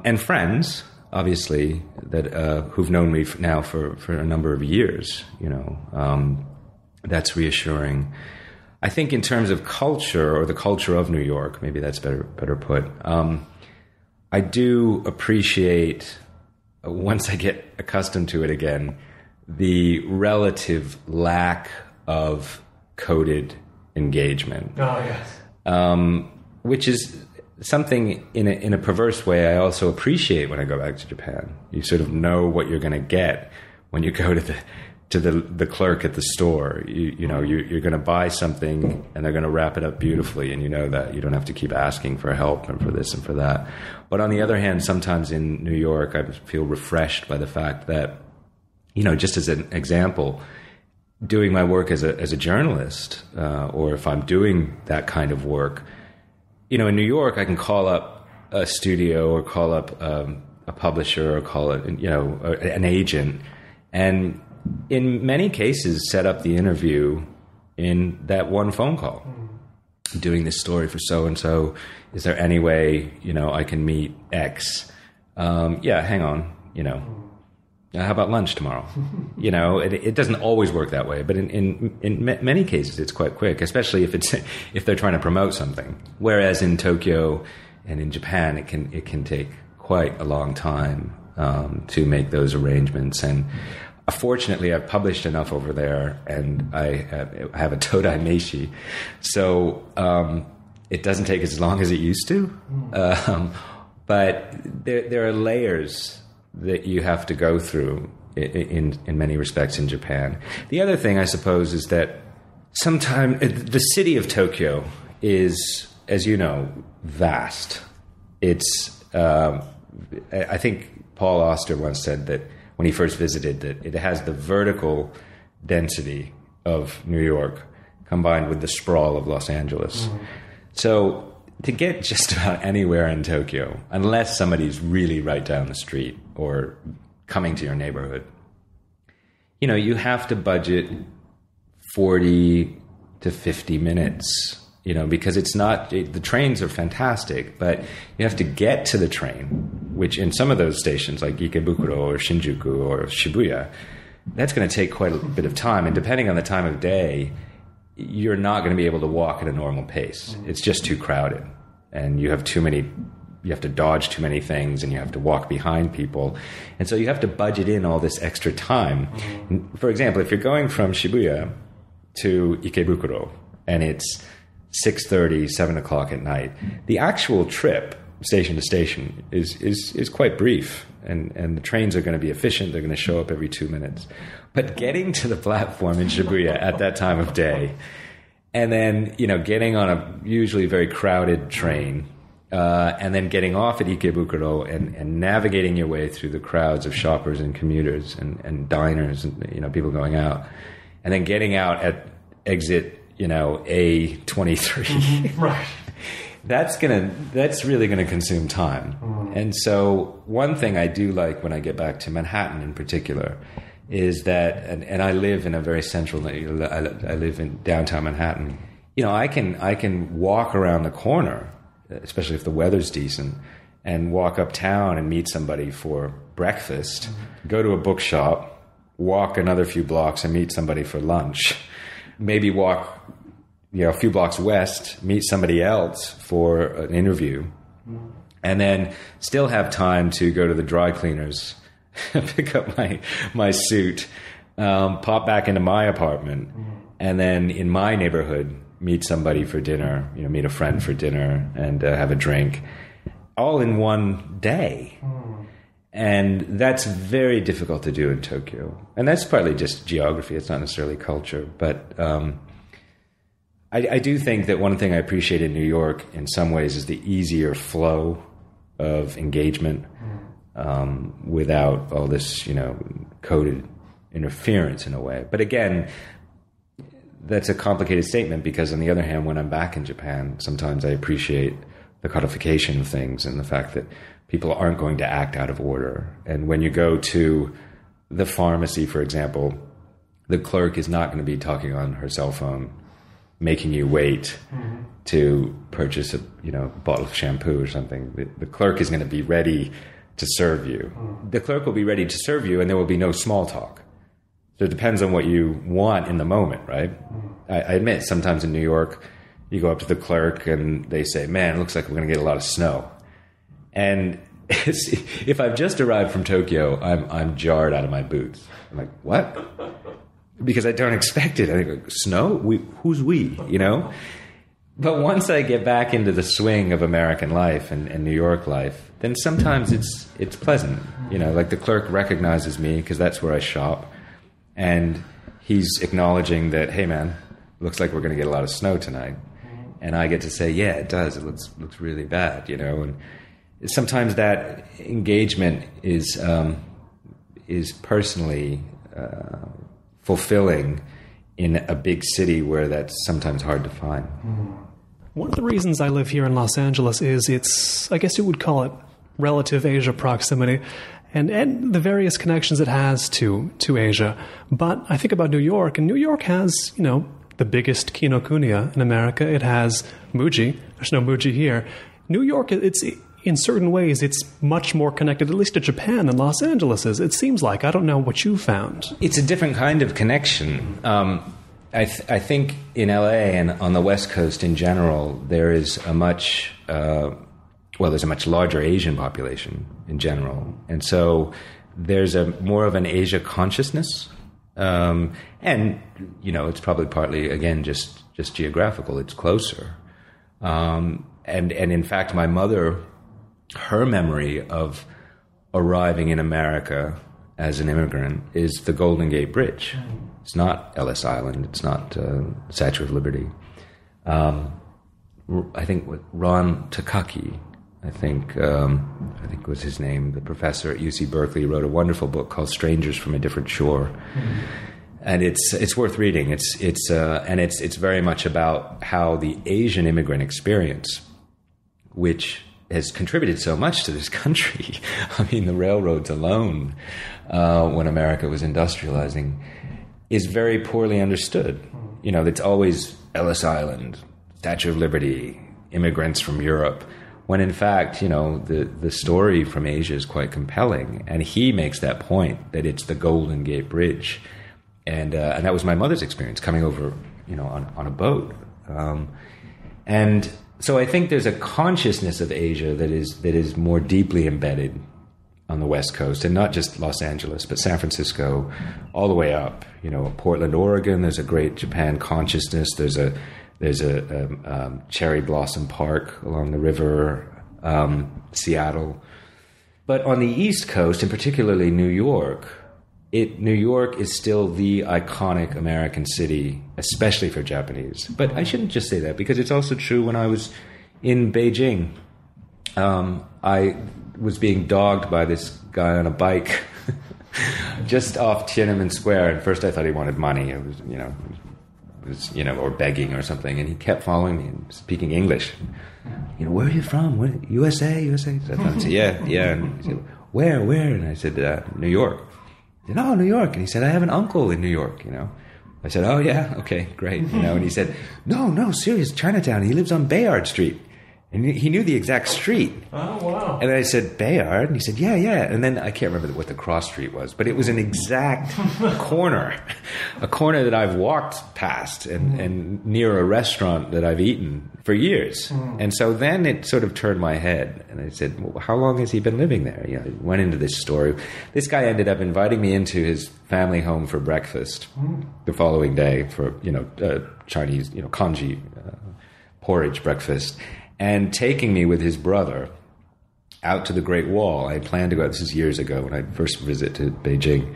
and friends, obviously, that who've known me now for a number of years, that's reassuring. I think in terms of culture, or the culture of New York, maybe that's better put, I do appreciate, once I get accustomed to it again, the relative lack of coded engagement. Oh, yes. Which is something in a perverse way I also appreciate when I go back to Japan. You sort of know what you're going to get when you go to the clerk at the store. You're going to buy something, and they're going to wrap it up beautifully, and you know that you don't have to keep asking for help and for this and for that. But on the other hand, sometimes in New York, I feel refreshed by the fact that, just as an example, doing my work as a journalist, or if I'm doing that kind of work, in New York, I can call up a studio or call up a publisher or call it, an agent, and in many cases set up the interview in that one phone call. Doing this story for so-and-so, is there any way, I can meet X? Yeah, hang on, how about lunch tomorrow? It doesn't always work that way, but in many cases it's quite quick, especially if they're trying to promote something. Whereas in Tokyo and in Japan, it can take quite a long time to make those arrangements. And fortunately, I've published enough over there, and I have a Todai Meishi, so it doesn't take as long as it used to. But there are layers that you have to go through in many respects in Japan. The other thing, I suppose, is that sometimes the city of Tokyo is, as you know, vast. It's I think Paul Auster once said that when he first visited, that it has the vertical density of New York combined with the sprawl of Los Angeles. So to get just about anywhere in Tokyo, unless somebody's really right down the street or coming to your neighborhood, you have to budget 40 to 50 minutes, because it's not, the trains are fantastic, but you have to get to the train, which in some of those stations like Ikebukuro or Shinjuku or Shibuya, that's going to take quite a bit of time. And depending on the time of day, you're not going to be able to walk at a normal pace. It's just too crowded, and you have to dodge too many things, and you have to walk behind people. And so you have to budget in all this extra time. For example, if you're going from Shibuya to Ikebukuro and it's 6:30, 7 o'clock at night, the actual trip station to station is quite brief, and the trains are going to be efficient. They're going to show up every 2 minutes. But getting to the platform in Shibuya at that time of day, and then getting on a usually very crowded train, and then getting off at Ikebukuro and navigating your way through the crowds of shoppers and commuters and diners and people going out, and then getting out at exit A23. Right. That's really gonna consume time. And so one thing I do like when I get back to Manhattan in particular is that, and I live in a very central, I live in downtown Manhattan. I can walk around the corner, especially if the weather's decent, and walk uptown and meet somebody for breakfast, go to a bookshop, walk another few blocks and meet somebody for lunch, maybe walk a few blocks west, meet somebody else for an interview, and then still have time to go to the dry cleaners, pick up my suit, pop back into my apartment, and then in my neighborhood meet somebody for dinner, meet a friend for dinner and have a drink, all in one day. And that's very difficult to do in Tokyo. And that's partly just geography. It's not necessarily culture. But I do think that one thing I appreciate in New York in some ways is the easier flow of engagement without all this, coded interference in a way. But again, that's a complicated statement because on the other hand, when I'm back in Japan, sometimes I appreciate the codification of things and the fact that people aren't going to act out of order. And when you go to the pharmacy, for example, the clerk is not going to be talking on her cell phone, making you wait to purchase a bottle of shampoo or something. The clerk is going to be ready to serve you. The clerk will be ready to serve you, and there will be no small talk. So it depends on what you want in the moment, right? I admit, sometimes in New York, you go up to the clerk and they say, "Man, it looks like we're going to get a lot of snow." And if I've just arrived from Tokyo, I'm jarred out of my boots. I'm like, what? Because I don't expect it. I think, snow? Who's we? But once I get back into the swing of American life and New York life, then sometimes it's pleasant. Like the clerk recognizes me because that's where I shop. And he's acknowledging that, hey, man, looks like we're going to get a lot of snow tonight. And I get to say, yeah, it does. It looks really bad, And sometimes that engagement is personally fulfilling in a big city where that's sometimes hard to find. One of the reasons I live here in Los Angeles is I guess you would call it relative Asia proximity and the various connections it has to Asia. But I think about New York, and New York has, the biggest Kinokuniya in America. It has Muji. There's no Muji here. New York, in certain ways, it's much more connected, at least to Japan, than Los Angeles is. It seems like. I don't know what you found. It's a different kind of connection. I think in LA and on the West Coast in general, there is a much there's a much larger Asian population in general, and so there's a more of an Asia consciousness, and it's probably partly again just geographical. It's closer, and in fact, my mother, her memory of arriving in America as an immigrant is the Golden Gate Bridge. It's not Ellis Island. It's not Statue of Liberty. I think Ron Takaki, I think was his name, the professor at UC Berkeley, wrote a wonderful book called Strangers from a Different Shore. and it's worth reading. It's very much about how the Asian immigrant experience, which has contributed so much to this country. I mean, the railroads alone, when America was industrializing, is very poorly understood. You know, it's always Ellis Island, Statue of Liberty, immigrants from Europe, when in fact, you know, the story from Asia is quite compelling. And he makes that point, that it's the Golden Gate Bridge. And that was my mother's experience, coming over, you know, on a boat. And so I think there's a consciousness of Asia that is more deeply embedded on the West Coast, and not just Los Angeles, but San Francisco, all the way up. You know, Portland, Oregon. There's a great Japan consciousness. There's a cherry blossom park along the river. Seattle, but on the East Coast, and particularly New York, New York is still the iconic American city, especially for Japanese. But I shouldn't just say that, because it's also true. When I was in Beijing, I was being dogged by this guy on a bike just off Tiananmen Square. And first I thought he wanted money. It was, or begging or something. And he kept following me and speaking English. You know, where are you from? USA? So I said, yeah. And he said, where? And I said, New York. He said, oh, New York. And he said, I have an uncle in New York, you know. I said, oh, yeah, okay, great. You know, and he said, no, serious, Chinatown. He lives on Bayard Street. And he knew the exact street. Oh, wow. And I said, Bayard? And he said, yeah. And then I can't remember what the cross street was, but it was an exact corner, a corner that I've walked past and near a restaurant that I've eaten for years. And so then it sort of turned my head. And I said, well, how long has he been living there? You know, I went into this story. This guy ended up inviting me into his family home for breakfast the following day for, Chinese, congee porridge breakfast. And taking me with his brother out to the Great Wall. I had planned to go out. This is years ago when I first visited Beijing.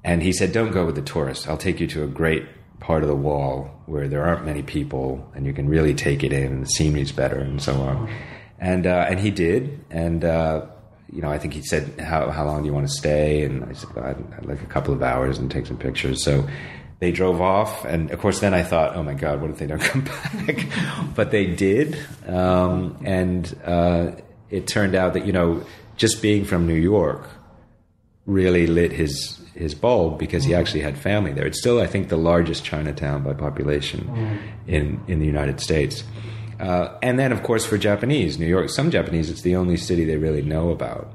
And he said, don't go with the tourists. I'll take you to a great part of the wall where there aren't many people and you can really take it in and the scenery's better and so on. And he did. And, I think he said, how long do you want to stay? And I said, I'd like a couple of hours and take some pictures. So they drove off, and of course then I thought, oh my God, what if they don't come back? But they did, and it turned out that, just being from New York really lit his bulb, because he actually had family there. It's still, I think, the largest Chinatown by population in the United States. And then, of course, for Japanese, New York, some Japanese, it's the only city they really know about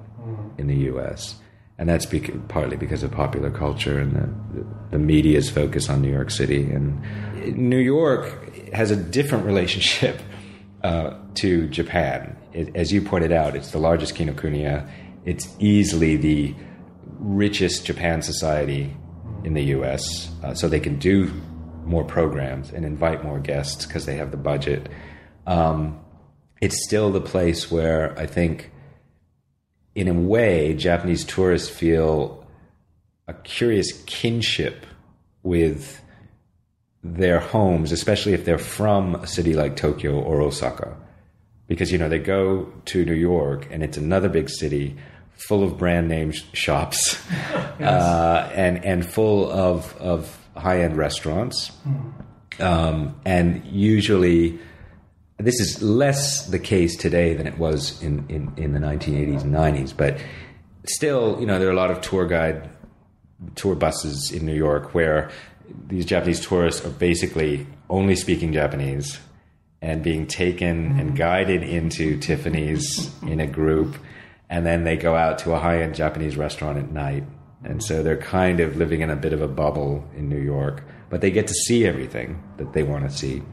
in the U.S., and that's partly because of popular culture and the media's focus on New York City. And New York has a different relationship to Japan. As you pointed out, it's the largest kinokuniya. It's easily the richest Japan society in the U.S., so they can do more programs and invite more guests because they have the budget. It's still the place where I think, in a way, Japanese tourists feel a curious kinship with their homes, especially if they're from a city like Tokyo or Osaka. Because, they go to New York and it's another big city full of brand name shops and full of high-end restaurants. And usually, this is less the case today than it was in the 1980s and 90s, but still, there are a lot of tour buses in New York where these Japanese tourists are basically only speaking Japanese and being taken and guided into Tiffany's in a group, and then they go out to a high-end Japanese restaurant at night. And so they're kind of living in a bit of a bubble in New York, but they get to see everything that they want to see.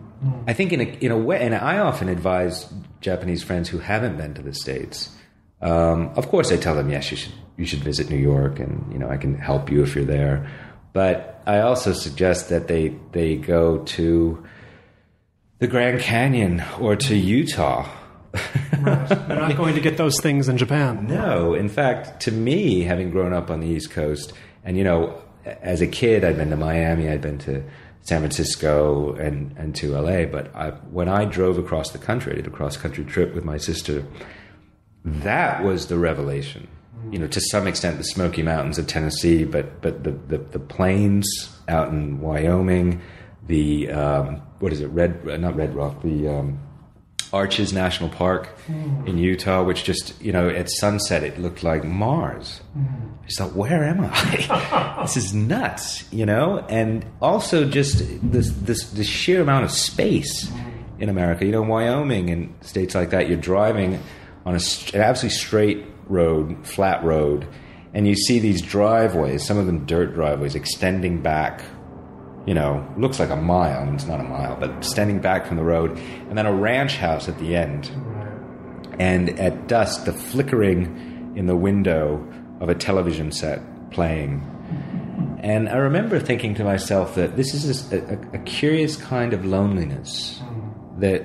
I think in a way, and I often advise Japanese friends who haven't been to the States. Of course, I tell them, yes, you should visit New York, and I can help you if you're there. But I also suggest that they go to the Grand Canyon or to Utah. Right. They're not going to get those things in Japan. No, in fact, to me, having grown up on the East Coast, and as a kid, I'd been to Miami, I'd been to San Francisco and to LA, but when I drove across the country, I did a cross-country trip with my sister, that was the revelation. to some extent the Smoky Mountains of Tennessee, but the plains out in Wyoming, the not Red Rock, the Arches National Park in Utah, which just, at sunset it looked like Mars. I just thought, where am I? This is nuts, and also just this sheer amount of space in America. Wyoming and states like that, you're driving on an absolutely straight road, flat road, and you see these driveways, some of them dirt driveways, extending back, looks like a mile. I mean, it's not a mile, but extending back from the road, and then a ranch house at the end. And at dusk, the flickering in the window of a television set playing. And I remember thinking to myself that this is a curious kind of loneliness that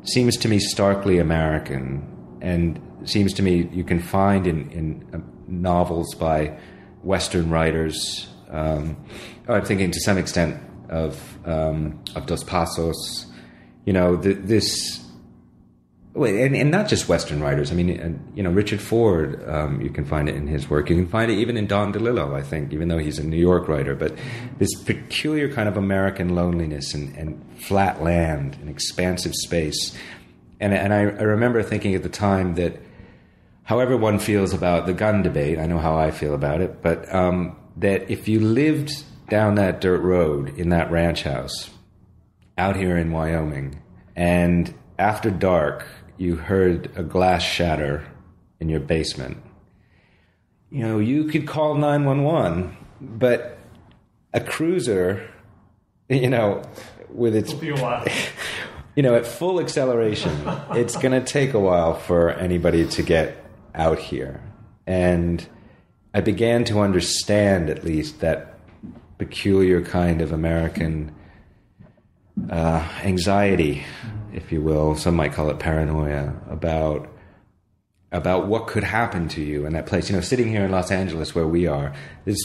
seems to me starkly American, and seems to me you can find in novels by Western writers. I'm thinking to some extent of Dos Passos, and not just Western writers. I mean, Richard Ford, you can find it in his work. You can find it even in Don DeLillo, I think, even though he's a New York writer. But this peculiar kind of American loneliness and flat land and expansive space. And I remember thinking at the time that however one feels about the gun debate, I know how I feel about it, but that if you lived down that dirt road in that ranch house out here in Wyoming, and after dark you heard a glass shatter in your basement, you could call 911, but a cruiser, with its, at full acceleration, it's going to take a while for anybody to get out here. And I began to understand, at least, that peculiar kind of American anxiety, if you will. Some might call it paranoia about what could happen to you in that place. Sitting here in Los Angeles where we are, there's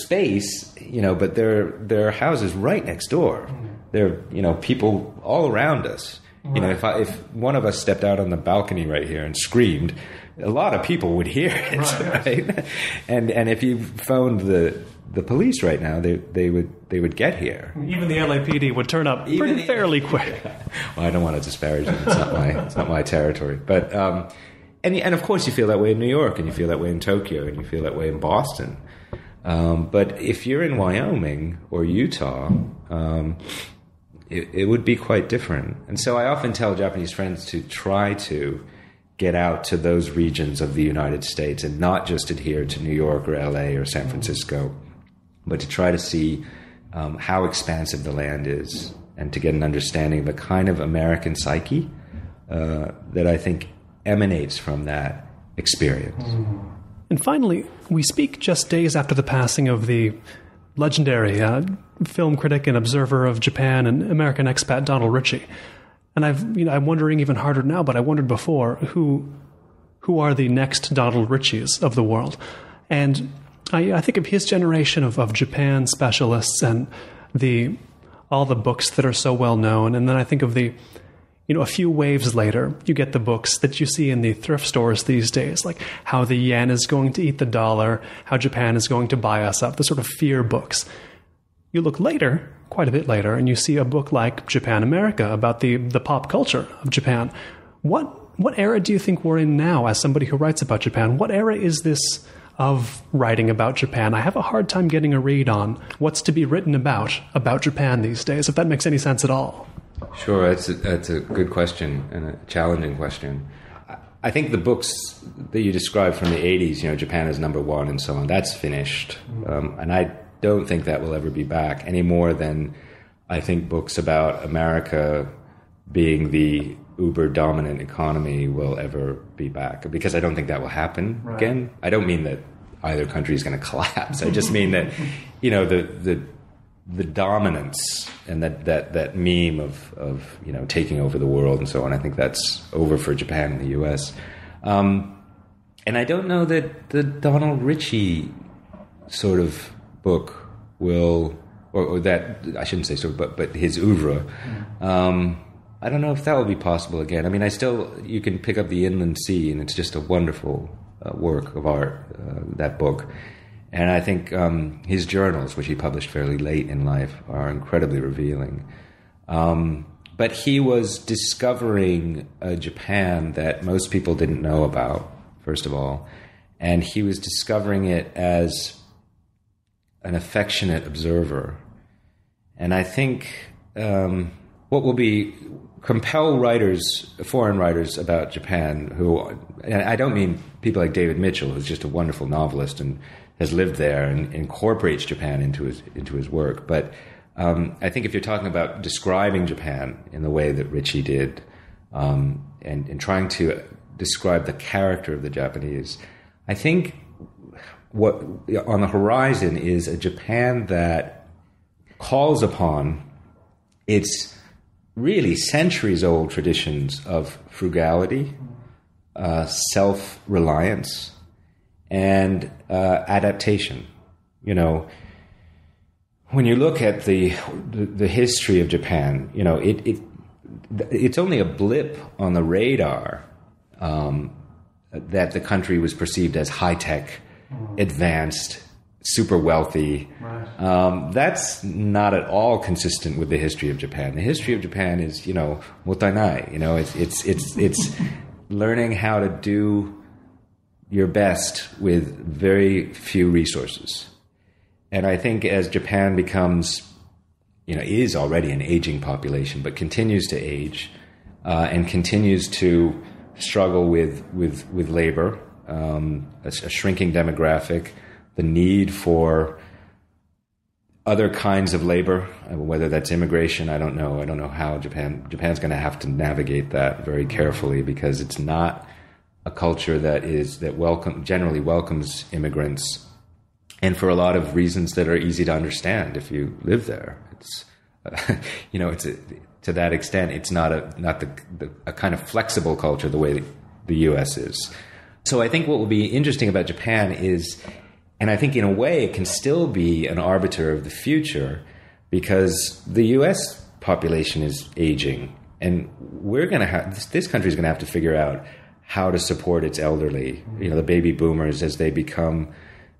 space, but there are houses right next door. There are, people all around us. Right. If one of us stepped out on the balcony right here and screamed, a lot of people would hear it, right? And if you phoned the police right now, they would get here. Even the LAPD would turn up fairly quick. Well, I don't want to disparage them. It's not my territory. But and of course you feel that way in New York, and you feel that way in Tokyo, and you feel that way in Boston. But if you're in Wyoming or Utah, it would be quite different. And so I often tell Japanese friends to try to get out to those regions of the United States and not just adhere to New York or LA or San Francisco, but to try to see how expansive the land is, and to get an understanding of the kind of American psyche that I think emanates from that experience. And finally, we speak just days after the passing of the legendary film critic and observer of Japan and American expat Donald Richie. And I'm wondering even harder now, but I wondered before, who are the next Donald Richies of the world? And I think of his generation of Japan specialists and all the books that are so well known. And then I think of a few waves later, you get the books that you see in the thrift stores these days, like how the yen is going to eat the dollar, how Japan is going to buy us up, the sort of fear books. You look later, quite a bit later, and you see a book like Japanamerica about the pop culture of Japan. What era do you think we're in now as somebody who writes about Japan? What era is this of writing about Japan? I have a hard time getting a read on what's to be written about Japan these days, if that makes any sense at all. Sure, that's a good question and a challenging question. I think the books that you described from the 80s, Japan is number one and so on, that's finished. And I don't think that will ever be back any more than I think books about America being the uber dominant economy will ever be back, because I don't think that will happen again. I don't mean that either country is going to collapse. I just mean that, the dominance and that meme of taking over the world and so on, I think that's over for Japan and the US. And I don't know that the Donald Richie sort of book will, or that, I shouldn't say so, but his oeuvre, I don't know if that will be possible again. I mean, you can pick up The Inland Sea, and it's just a wonderful work of art, that book. And I think his journals, which he published fairly late in life, are incredibly revealing. But he was discovering a Japan that most people didn't know about, first of all. And he was discovering it as an affectionate observer. And I think what will compel writers, foreign writers about Japan, and I don't mean people like David Mitchell, who's just a wonderful novelist and has lived there and incorporates Japan into his work. But I think if you're talking about describing Japan in the way that Richie did, and trying to describe the character of the Japanese, I think what on the horizon is a Japan that calls upon its really centuries-old traditions of frugality, self-reliance, and adaptation. You know, when you look at the history of Japan, you know, it's only a blip on the radar that the country was perceived as high-tech, advanced, super wealthy. Right. That's not at all consistent with the history of Japan. The history of Japan is, you know, mottainai. You know, it's learning how to do your best with very few resources. And I think as Japan becomes, you know, is already an aging population, but continues to age and continues to struggle with labor, a shrinking demographic, the need for other kinds of labor, whether that's immigration, I don't know. I don't know how Japan's going to have to navigate that very carefully, because it's not a culture that generally welcomes immigrants, and for a lot of reasons that are easy to understand if you live there. It's you know, to that extent, it's not a kind of flexible culture the way the U.S. is. So I think what will be interesting about Japan is, and I think in a way it can still be an arbiter of the future, because the U.S. population is aging, and this country is going to have to figure out how to support its elderly, you know, the baby boomers, as they become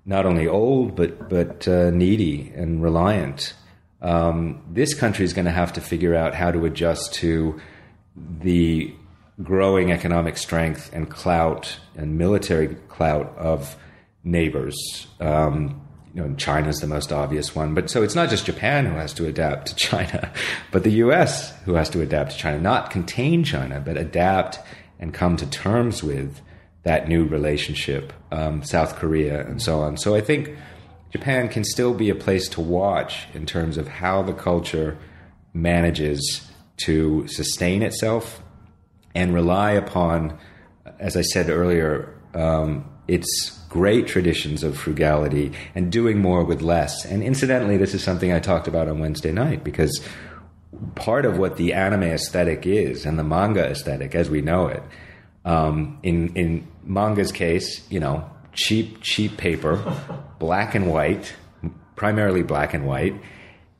not only old but needy and reliant. This country is going to have to figure out how to adjust to the growing economic strength and clout and military clout of neighbors. You know, China's the most obvious one, but so it's not just Japan who has to adapt to China, but the U.S. who has to adapt to China, not contain China, but adapt and come to terms with that new relationship, South Korea and so on. So I think Japan can still be a place to watch in terms of how the culture manages to sustain itself and rely upon, as I said earlier, its great traditions of frugality and doing more with less. And incidentally, this is something I talked about on Wednesday night, because part of what the anime aesthetic is, and the manga aesthetic as we know it, in manga's case, you know, cheap paper, black and white, primarily black and white,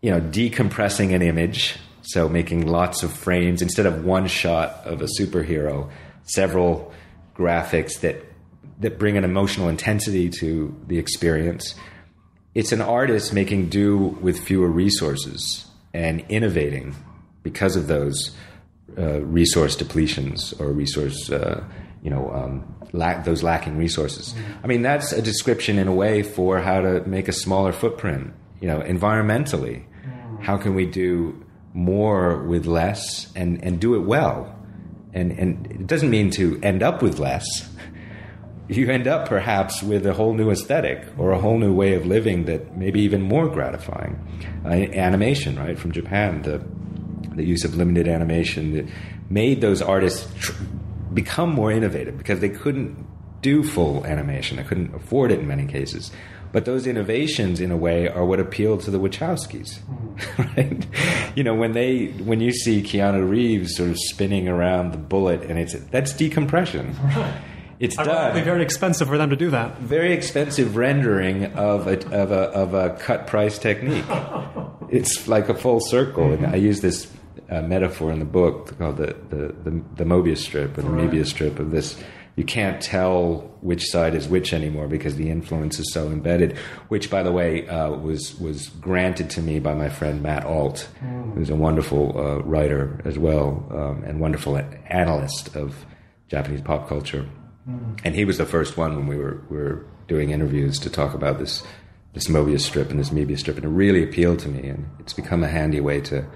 you know, decompressing an image, so making lots of frames instead of one shot of a superhero, several graphics that bring an emotional intensity to the experience. It's an artist making do with fewer resources and innovating because of those resource depletions or resource, those lacking resources. I mean, that's a description in a way for how to make a smaller footprint, you know, environmentally. How can we do more with less and do it well? And it doesn't mean to end up with less. You end up perhaps with a whole new aesthetic or a whole new way of living that may be even more gratifying. Animation, right, from Japan, the use of limited animation that made those artists become more innovative, because they couldn't do full animation. They couldn't afford it in many cases. But those innovations, in a way, are what appealed to the Wachowskis, right? You know, when you see Keanu Reeves sort of spinning around the bullet, and that's decompression. Right. It's done. Very expensive for them to do that. Very expensive rendering of a cut price technique. It's like a full circle. And I use this a metaphor in the book called the Mobius strip or the Mobius strip of this. You can't tell which side is which anymore because the influence is so embedded, which, by the way, was granted to me by my friend Matt Alt, who's a wonderful writer as well, and wonderful analyst of Japanese pop culture. And he was the first one when we were doing interviews to talk about this Mobius strip and this Mobius strip, and it really appealed to me, and it's become a handy way to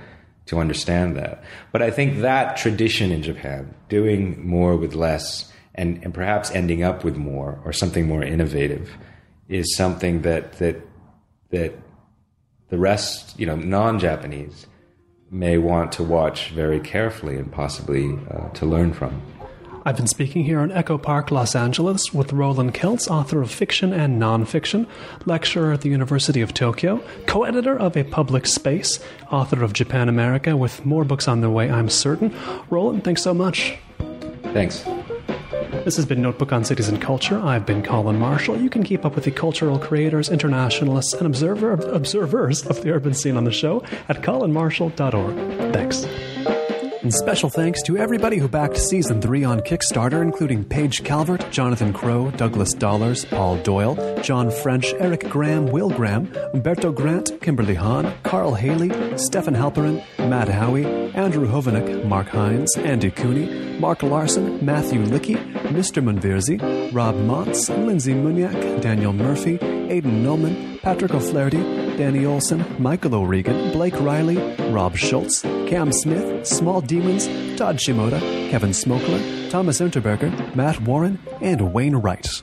understand that. But I think that tradition in Japan, doing more with less, and perhaps ending up with more or something more innovative, is something that the rest, non-Japanese, may want to watch very carefully and possibly to learn from. I've been speaking here in Echo Park, Los Angeles, with Roland Kelts, author of fiction and nonfiction, lecturer at the University of Tokyo, co-editor of A Public Space, author of Japanamerica, with more books on the way, I'm certain. Roland, thanks so much. Thanks. This has been Notebook on Cities and Culture. I've been Colin Marshall. You can keep up with the cultural creators, internationalists, and observers of the urban scene on the show at colinmarshall.org. Thanks. And special thanks to everybody who backed Season 3 on Kickstarter, including Paige Calvert, Jonathan Crow, Douglas Dollars, Paul Doyle, John French, Eric Graham, Will Graham, Umberto Grant, Kimberly Hahn, Carl Haley, Stefan Halperin, Matt Howie, Andrew Hovenick, Mark Hines, Andy Cooney, Mark Larson, Matthew Lickey, Mr. Munvirzi, Rob Motz, Lindsay Muniak, Daniel Murphy, Aidan Noman, Patrick O'Flaherty, Danny Olson, Michael O'Regan, Blake Riley, Rob Schultz, Cam Smith, Small Demons, Todd Shimoda, Kevin Smokler, Thomas Unterberger, Matt Warren, and Wayne Wright.